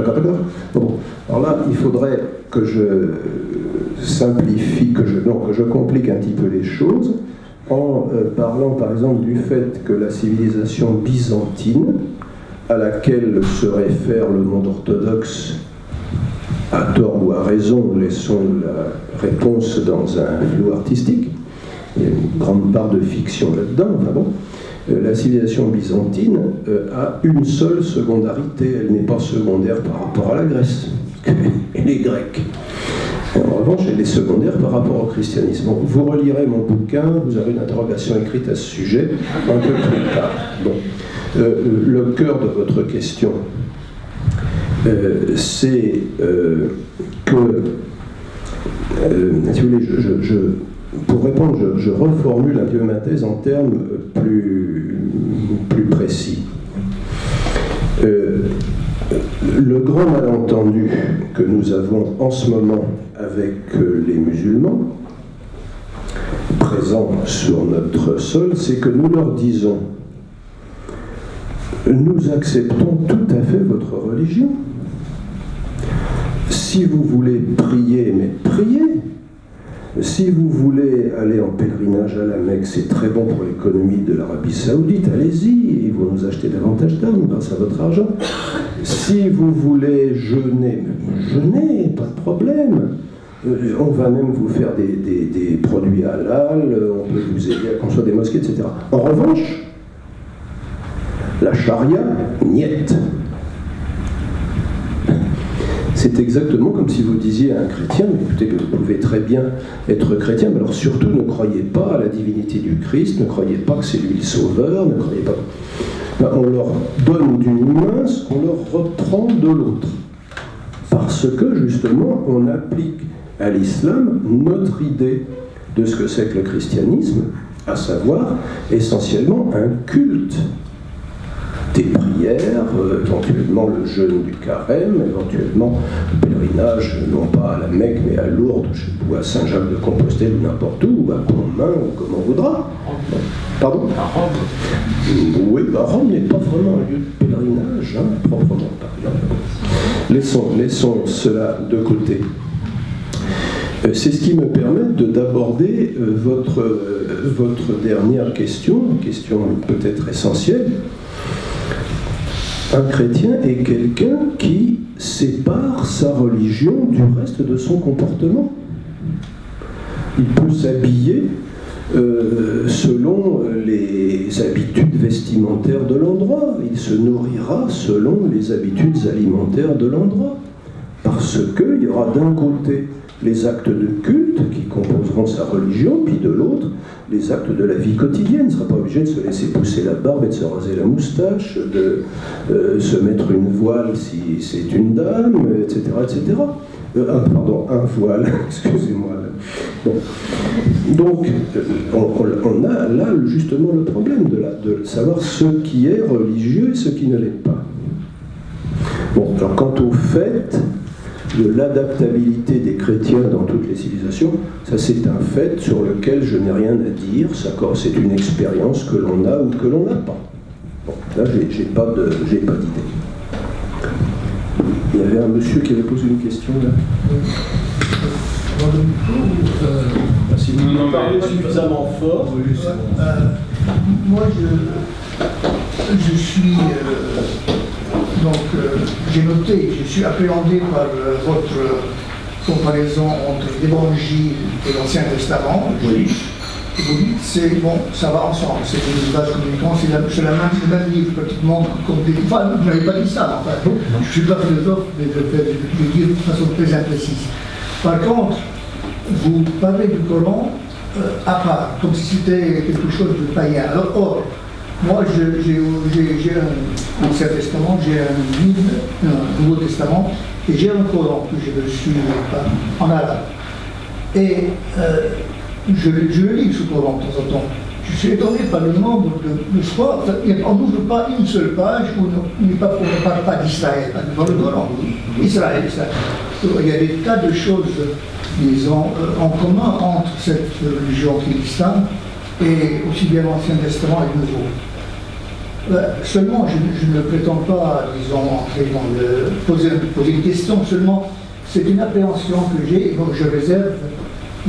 Bon, alors là, il faudrait que je simplifie, que je complique un petit peu les choses en parlant par exemple du fait que la civilisation byzantine, à laquelle se réfère le monde orthodoxe, à tort ou à raison, laissons la réponse dans un flou artistique, il y a une grande part de fiction là-dedans, enfin bon. La civilisation byzantine a une seule secondarité, elle n'est pas secondaire par rapport à la Grèce et les Grecs. En revanche, elle est secondaire par rapport au christianisme. Bon, vous relirez mon bouquin, vous aurez une interrogation écrite à ce sujet un peu plus tard. Bon. Le cœur de votre question c'est que, si vous voulez, pour répondre, je reformule un peu ma thèse en termes plus précis. Le grand malentendu que nous avons en ce moment avec les musulmans présents sur notre sol, c'est que nous leur disons: nous acceptons tout à fait votre religion. Si vous voulez prier, mais priez. Si vous voulez aller en pèlerinage à la Mecque, c'est très bon pour l'économie de l'Arabie Saoudite, allez-y, ils vont nous acheter davantage d'armes grâce à votre argent. Si vous voulez jeûner, jeûnez, pas de problème. On va même vous faire des produits halal, on peut vous aider à construire des mosquées, etc. En revanche, la charia, niette. C'est exactement comme si vous disiez à un chrétien: écoutez, vous pouvez très bien être chrétien, mais alors surtout ne croyez pas à la divinité du Christ, ne croyez pas que c'est lui le sauveur, ne croyez pas... Ben, on leur donne d'une main ce qu'on leur reprend de l'autre. Parce que, justement, on applique à l'islam notre idée de ce que c'est que le christianisme, à savoir essentiellement un culte. Des prières, éventuellement le jeûne du carême, éventuellement le pèlerinage, non pas à la Mecque, mais à Lourdes, ou à Saint-Jacques-de-Compostelle, ou n'importe où, ou à Combin, ou comme on voudra. Pardon ? À Rome. Oui, Rome n'est pas vraiment un lieu de pèlerinage, proprement parlant. Laissons cela de côté. C'est ce qui me permet d'aborder votre dernière question, une question peut-être essentielle. Un chrétien est quelqu'un qui sépare sa religion du reste de son comportement. Il peut s'habiller selon les habitudes vestimentaires de l'endroit. Il se nourrira selon les habitudes alimentaires de l'endroit. Parce qu'il y aura d'un côté les actes de culte qui composeront sa religion, puis de l'autre, les actes de la vie quotidienne. Il ne sera pas obligé de se laisser pousser la barbe et de se raser la moustache, de se mettre une voile si c'est une dame, etc. etc. Un voile, excusez-moi. Bon. Donc, on a là justement le problème de savoir ce qui est religieux et ce qui ne l'est pas. Bon, alors quant au fait de l'adaptabilité des chrétiens dans toutes les civilisations, ça c'est un fait sur lequel je n'ai rien à dire, c'est une expérience que l'on a ou que l'on n'a pas. Bon, là j'ai pas d'idée. Il y avait un monsieur qui avait posé une question là. Si vous parlez suffisamment fort, moi je suis j'ai noté, je suis appréhendé par votre comparaison entre l'Évangile et l'Ancien Testament. Oui. Et vous dites, c'est bon, ça va ensemble, c'est des usages communicants, c'est le même livre pratiquement. Enfin, vous n'avez pas dit ça, enfin, je ne suis pas philosophe, mais je vais le dire de façon très imprécise. Par contre, vous parlez du Coran à part, comme si c'était quelque chose de païen. Alors, or, moi, j'ai un Ancien Testament, j'ai un livre, un Nouveau Testament, et j'ai un Coran que j'ai reçu en arabe. Et je le lis, ce Coran, de temps en temps. Je suis étonné par le nombre de fois. On n'ouvre pas une seule page où on ne parle pas d'Israël dans le Coran. Israël. Il y a des tas de choses, disons, en commun entre cette religion qui est l'islam et aussi bien l'Ancien Testament et le Nouveau. Seulement, je ne prétends pas, disons, entrer dans poser une question, seulement c'est une appréhension que j'ai, et donc je réserve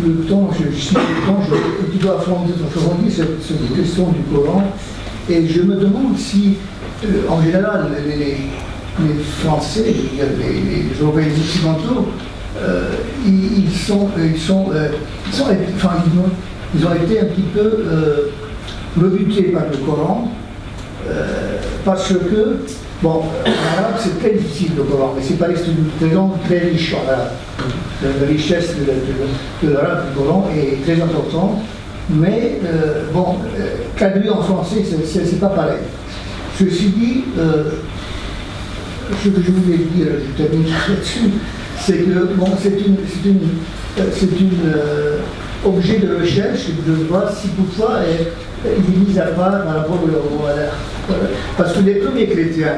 le temps, tu dois approfondir cette question du Coran, et je me demande si, en général, les Français, les Européens occidentaux, ils ont été un petit peu rebutés par le Coran, parce que, bon, en arabe c'est très difficile le Coran, mais c'est pas une langue très riche en arabe. La richesse de l'arabe du Coran est très importante, mais traduit en français, c'est pas pareil. Ceci dit, ce que je voulais dire, je termine là-dessus, c'est que bon, c'est un objet de recherche de voir si toutefois il est mis à part par rapport au hasard. Voilà. Parce que les premiers chrétiens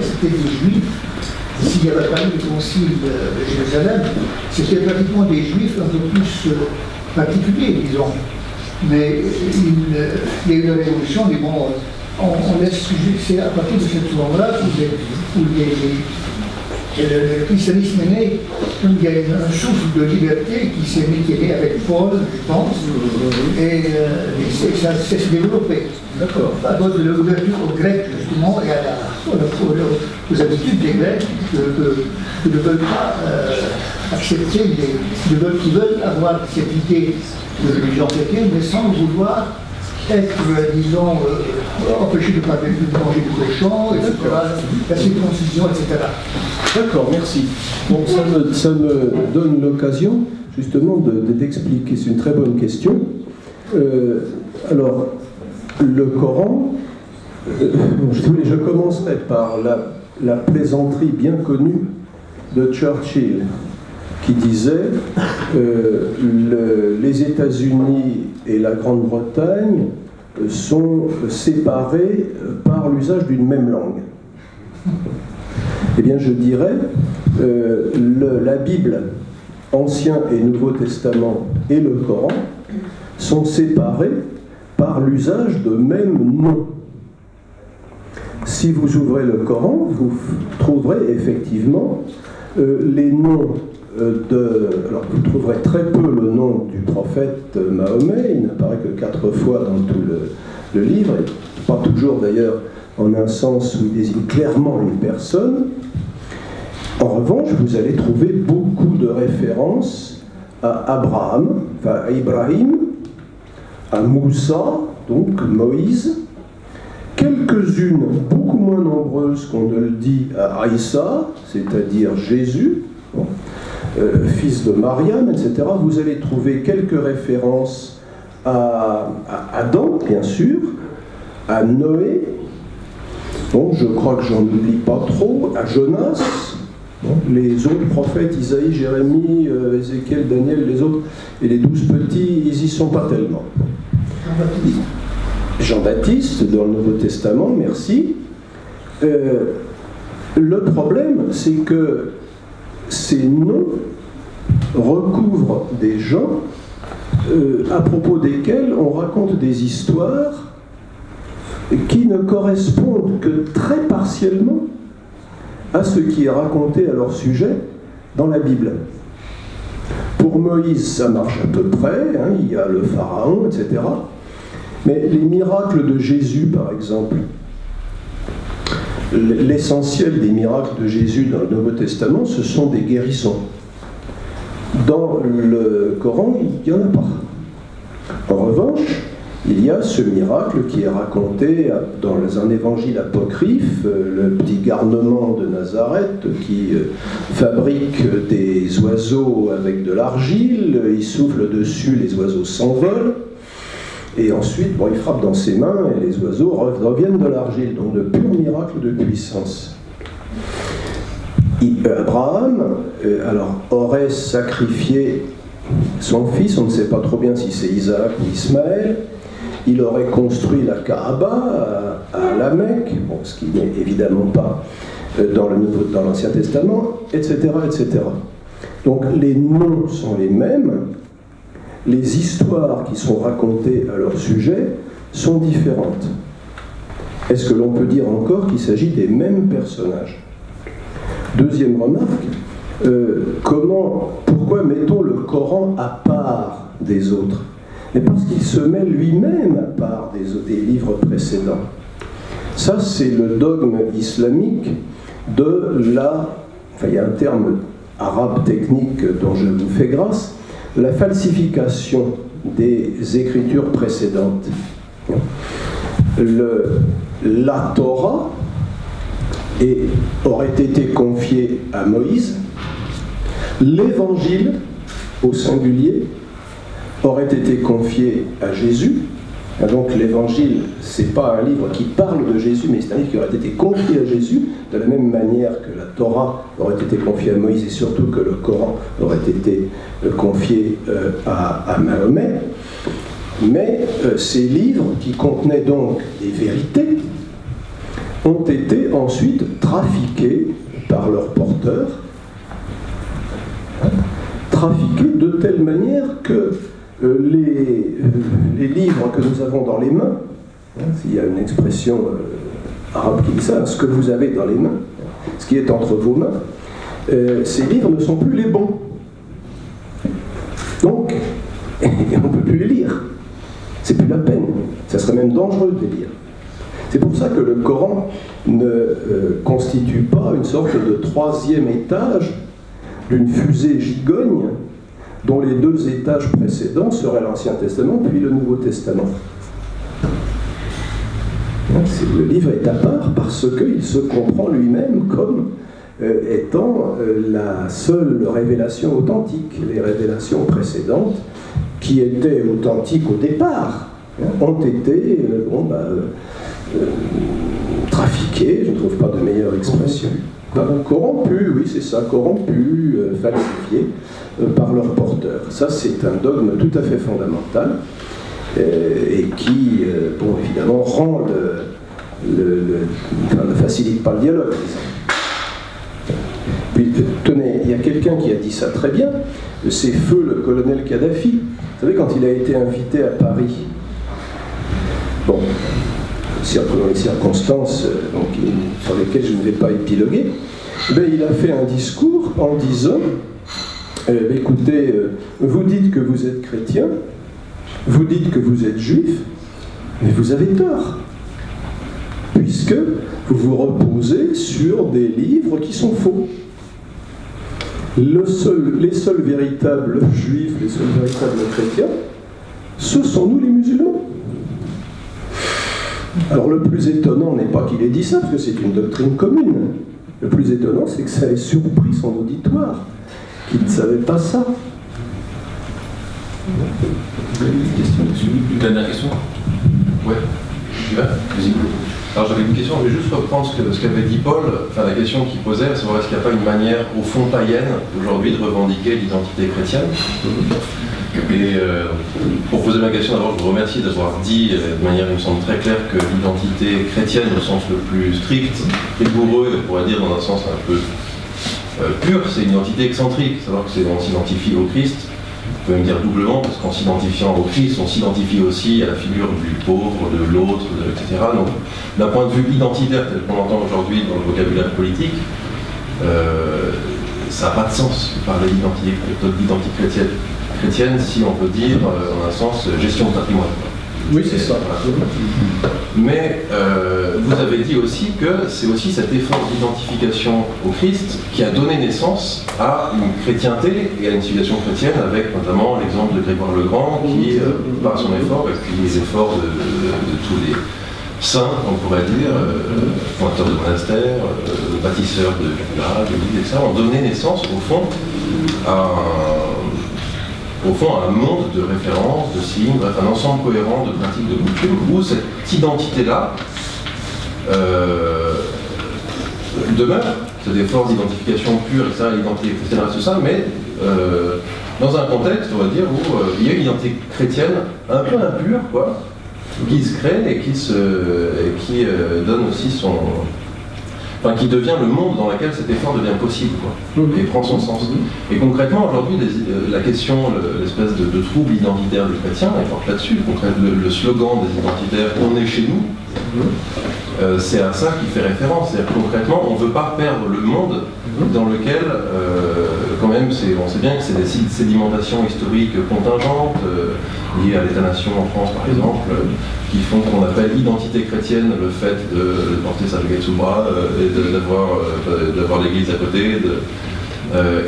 c'était des juifs. S'il n'y avait pas eu le concile de Jérusalem, c'était pratiquement des juifs un peu plus particuliers, disons. Mais il y a eu une révolution, mais bon, on laisse c'est à partir de ce moment-là où le christianisme est né, il y a un souffle de liberté qui s'est mis avec Paul, je pense, et ça s'est développé. D'accord. À cause de l'ouverture aux Grecs, justement, et aux habitudes des Grecs qui ne veulent pas accepter, qui veulent avoir cette idée de religion chrétienne, mais sans vouloir être, disons, empêché de manger du cochon, etc., la circoncision, etc. D'accord, merci. Donc ça me donne l'occasion justement d'expliquer, c'est une très bonne question. Alors, le Coran, je commencerai par la plaisanterie bien connue de Churchill, qui disait les États-Unis et la Grande-Bretagne sont séparés par l'usage d'une même langue. Eh bien, je dirais, la Bible, Ancien et Nouveau Testament, et le Coran sont séparés par l'usage de mêmes noms. Si vous ouvrez le Coran, vous trouverez effectivement les noms alors vous trouverez très peu le nom du prophète Mahomet, il n'apparaît que 4 fois dans tout le livre, et pas toujours d'ailleurs en un sens où il désigne clairement une personne. En revanche, vous allez trouver beaucoup de références à Abraham, enfin à Ibrahim, à Moussa, donc Moïse, quelques-unes, beaucoup moins nombreuses qu'on ne le dit, à Aïssa, c'est-à-dire Jésus, bon, fils de Mariam, etc. Vous allez trouver quelques références à Adam, bien sûr, à Noé, bon, je crois que j'en oublie pas trop, à Jonas, bon, les autres prophètes, Isaïe, Jérémie, Ézéchiel, Daniel, les autres, et les 12 petits, ils y sont pas tellement. Jean-Baptiste, dans le Nouveau Testament, merci. Le problème, c'est que ces noms recouvrent des gens à propos desquels on raconte des histoires qui ne correspondent que très partiellement à ce qui est raconté à leur sujet dans la Bible. Pour Moïse, ça marche à peu près, hein, il y a le pharaon, etc. Mais les miracles de Jésus, par exemple, l'essentiel des miracles de Jésus dans le Nouveau Testament, ce sont des guérisons. Dans le Coran, il n'y en a pas. En revanche, il y a ce miracle qui est raconté dans un évangile apocryphe, le petit garnement de Nazareth qui fabrique des oiseaux avec de l'argile, il souffle dessus, les oiseaux s'envolent, et ensuite, bon, il frappe dans ses mains et les oiseaux reviennent de l'argile, donc de purs miracles de puissance. Abraham, alors, aurait sacrifié son fils, on ne sait pas trop bien si c'est Isaac ou Ismaël, il aurait construit la Kaaba à la Mecque, bon, ce qui n'est évidemment pas dans l'Ancien Testament, etc., etc. Donc les noms sont les mêmes, les histoires qui sont racontées à leur sujet sont différentes. Est-ce que l'on peut dire encore qu'il s'agit des mêmes personnages? Deuxième remarque, pourquoi mettons le Coran à part des autres? Mais parce qu'il se met lui-même à part des livres précédents. Ça, c'est le dogme islamique de enfin, il y a un terme arabe technique dont je vous fais grâce, la falsification des écritures précédentes. La Torah aurait été confiée à Moïse, l'Évangile, au singulier, aurait été confié à Jésus, Donc l'évangile, c'est pas un livre qui parle de Jésus, mais c'est un livre qui aurait été confié à Jésus, de la même manière que la Torah aurait été confiée à Moïse et surtout que le Coran aurait été confié à Mahomet. Mais ces livres, qui contenaient donc des vérités, ont été ensuite trafiqués par leurs porteurs, trafiqués de telle manière que les livres que nous avons dans les mains, s'il y a une expression arabe qui dit ça, ce que vous avez dans les mains, ce qui est entre vos mains, ces livres ne sont plus les bons. Donc, on ne peut plus les lire. C'est plus la peine. Ça serait même dangereux de les lire. C'est pour ça que le Coran ne constitue pas une sorte de troisième étage d'une fusée gigogne dont les deux étages précédents seraient l'Ancien Testament puis le Nouveau Testament. Le livre est à part parce qu'il se comprend lui-même comme étant la seule révélation authentique. Les révélations précédentes, qui étaient authentiques au départ, ont été trafiquées, je ne trouve pas de meilleure expression. Corrompus, oui c'est ça, corrompus, falsifiés par leurs porteurs. Ça c'est un dogme tout à fait fondamental et qui, bon évidemment, rend ne facilite pas le dialogue, disons. Puis tenez, il y a quelqu'un qui a dit ça très bien, c'est feu le colonel Kadhafi. Vous savez, quand il a été invité à Paris, bon, dans les circonstances sur lesquelles je ne vais pas épiloguer, il a fait un discours en disant écoutez, vous dites que vous êtes chrétien, vous dites que vous êtes juif, mais vous avez tort, puisque vous vous reposez sur des livres qui sont faux. Les seuls véritables juifs, les seuls véritables chrétiens, ce sont nous les musulmans. Alors le plus étonnant n'est pas qu'il ait dit ça, parce que c'est une doctrine commune. Le plus étonnant, c'est que ça ait surpris son auditoire, qui ne savait pas ça. Une dernière question? Ouais. Vas-y. Alors j'avais une question, je vais juste reprendre ce qu'avait dit Paul, enfin la question qu'il posait, à savoir est-ce qu'il n'y a pas une manière, au fond païenne, aujourd'hui, de revendiquer l'identité chrétienne. Et pour poser ma question, d'abord je vous remercie d'avoir dit de manière, il me semble, très claire que l'identité chrétienne, au sens le plus strict, rigoureux, on pourrait dire dans un sens un peu pur, c'est une identité excentrique, savoir que on s'identifie au Christ. On peut même dire doublement, parce qu'en s'identifiant au Christ, on s'identifie aussi à la figure du pauvre, de l'autre, etc. Donc, d'un point de vue identitaire, tel qu'on l'entend aujourd'hui dans le vocabulaire politique, ça n'a pas de sens de parler d'identité chrétienne si on peut dire, en un sens, gestion de patrimoine. Oui, c'est ça. Mais vous avez dit aussi que c'est aussi cet effort d'identification au Christ qui a donné naissance à une chrétienté et à une civilisation chrétienne, avec notamment l'exemple de Grégoire le Grand qui, par son effort, et puis les efforts de tous les saints, on pourrait dire, fondateurs de monastères, bâtisseurs de cathédrales, d'églises, etc., ont donné naissance, au fond, à un monde de références, de signes, bref, un ensemble cohérent de pratiques, de coutumes, où cette identité-là demeure, c'est des forces d'identification pure, etc., l'identité chrétienne reste ça, mais dans un contexte, on va dire, où il y a une identité chrétienne un peu impure, quoi, qui se crée et qui donne aussi son... Enfin, qui devient le monde dans lequel cet effort devient possible, quoi, et prend son sens. Et concrètement, aujourd'hui, la question, l'espèce de trouble identitaire des chrétiens, elle porte là-dessus. Le slogan des identitaires « On est chez nous », c'est à ça qu'il fait référence. C'est-à-dire concrètement, on ne veut pas perdre le monde dans lequel, quand même, on sait bien que c'est des sédimentations historiques contingentes, liées à l'État-nation en France, par exemple, qui font qu'on appelle identité chrétienne le fait de porter sa baguette sous le bras et d'avoir l'église à côté.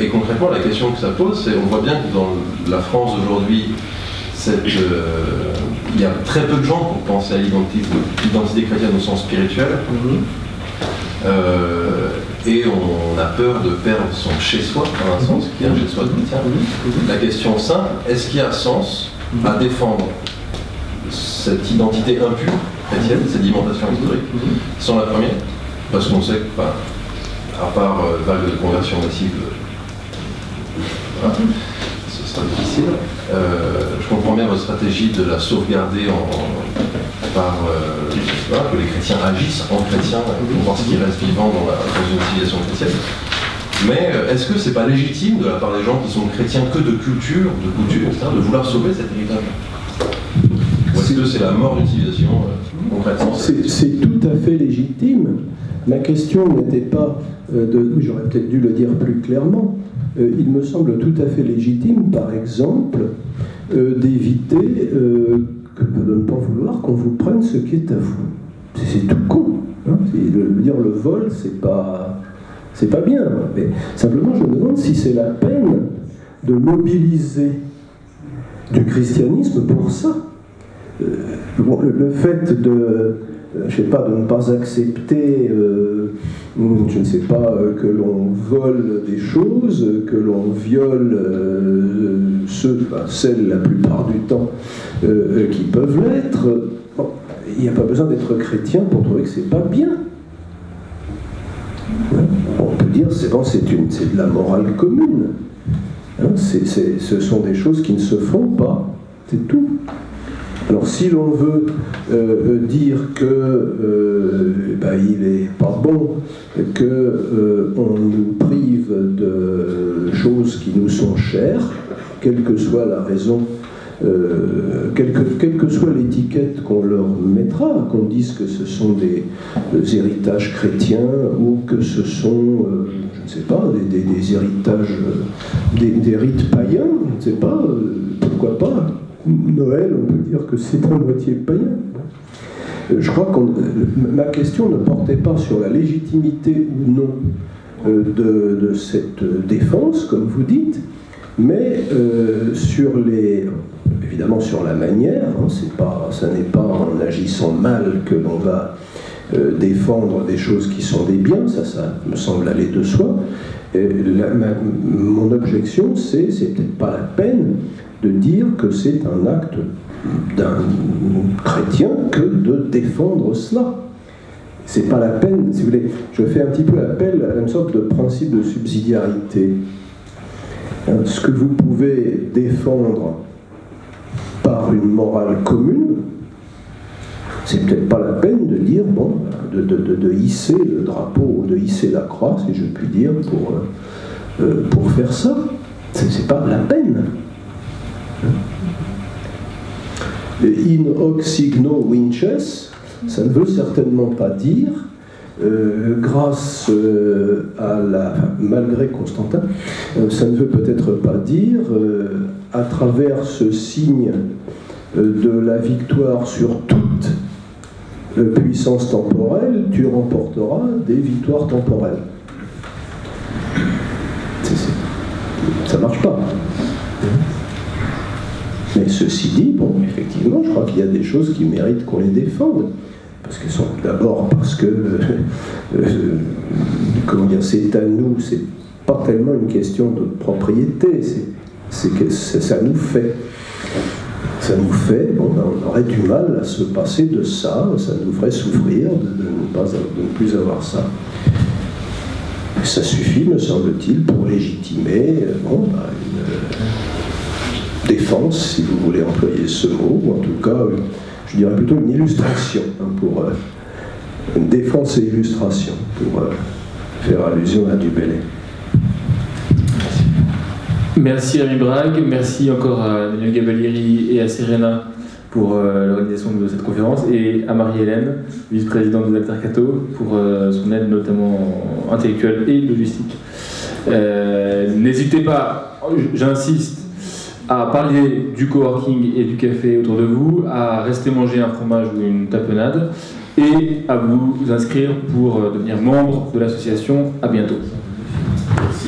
Et concrètement, la question que ça pose, c'est, on voit bien que dans la France d'aujourd'hui, il y a très peu de gens pour penser à l'identité chrétienne au sens spirituel. Et on a peur de perdre son chez-soi, dans un sens, qui est un chez-soi de chrétien. La question simple, est-ce qu'il y a sens à défendre cette identité impure chrétienne, cette sédimentation historique, sans la première, parce qu'on sait que, à part vague de conversion massive, voilà, ce sera difficile. Je comprends bien votre stratégie de la sauvegarder par que les chrétiens agissent en chrétiens pour voir ce qui reste vivant dans une civilisation chrétienne. Mais est-ce que c'est pas légitime de la part des gens qui sont chrétiens que de culture, de coutume, etc., de vouloir sauver cet héritage? Ou est-ce que c'est la mort d'une civilisation concrètement? C'est tout à fait légitime. Ma question n'était pas oui, j'aurais peut-être dû le dire plus clairement. Il me semble tout à fait légitime, par exemple, d'éviter de ne pas vouloir qu'on vous prenne ce qui est à vous. C'est tout con. Hein. Dire le vol, c'est pas bien. Mais simplement, je me demande si c'est la peine de mobiliser du christianisme pour ça. Le fait de, je sais pas, de ne pas accepter, je ne sais pas, que l'on vole des choses, que l'on viole celles la plupart du temps qui peuvent l'être. Bon, il n'y a pas besoin d'être chrétien pour trouver que c'est pas bien. On peut dire c'est bon, c'est de la morale commune. Hein, ce sont des choses qui ne se font pas, c'est tout. Alors si l'on veut dire que il n'est pas bon qu'on nous prive de choses qui nous sont chères, quelle que soit la raison, quelle que soit l'étiquette qu'on leur mettra, qu'on dise que ce sont des héritages chrétiens ou que ce sont, je ne sais pas, des héritages, des rites païens, je ne sais pas, pourquoi pas. Noël, on peut dire que c'est à moitié païen. Je crois que ma question ne portait pas sur la légitimité ou non de cette défense, comme vous dites, mais évidemment sur la manière. Ça n'est pas en agissant mal que l'on va défendre des choses qui sont des biens, ça me semble aller de soi. Mon objection, c'est peut-être pas la peine de dire que c'est un acte d'un chrétien que de défendre cela. C'est pas la peine, si vous voulez, je fais un petit peu appel à une sorte de principe de subsidiarité. Ce que vous pouvez défendre par une morale commune, c'est peut-être pas la peine de dire, bon, de hisser le drapeau, de hisser la croix, si je puis dire, pour faire ça. C'est pas la peine. In hoc signo vinces, ça ne veut certainement pas dire, grâce malgré Constantin, ça ne veut peut-être pas dire, à travers ce signe de la victoire sur toute puissance temporelle, tu remporteras des victoires temporelles. Ça marche pas. Mais ceci dit, bon, effectivement, je crois qu'il y a des choses qui méritent qu'on les défende. Parce qu'elles sont d'abord parce que, comment dire, c'est à nous, c'est pas tellement une question de propriété, c'est que ça nous fait. Ça nous fait, bon, on aurait du mal à se passer de ça nous ferait souffrir de ne plus avoir ça. Ça suffit, me semble-t-il, pour légitimer une défense, si vous voulez employer ce mot, ou en tout cas, je dirais plutôt une illustration, pour une défense et illustration, pour faire allusion à Du Bellay. Merci Rémi Brague, merci encore à Daniel Gabalieri et à Serena pour l'organisation de cette conférence, et à Marie-Hélène, vice-présidente des Altercato, pour son aide notamment intellectuelle et logistique. N'hésitez pas, j'insiste, à parler du coworking et du café autour de vous, à rester manger un fromage ou une tapenade, et à vous inscrire pour devenir membre de l'association. À bientôt. Merci.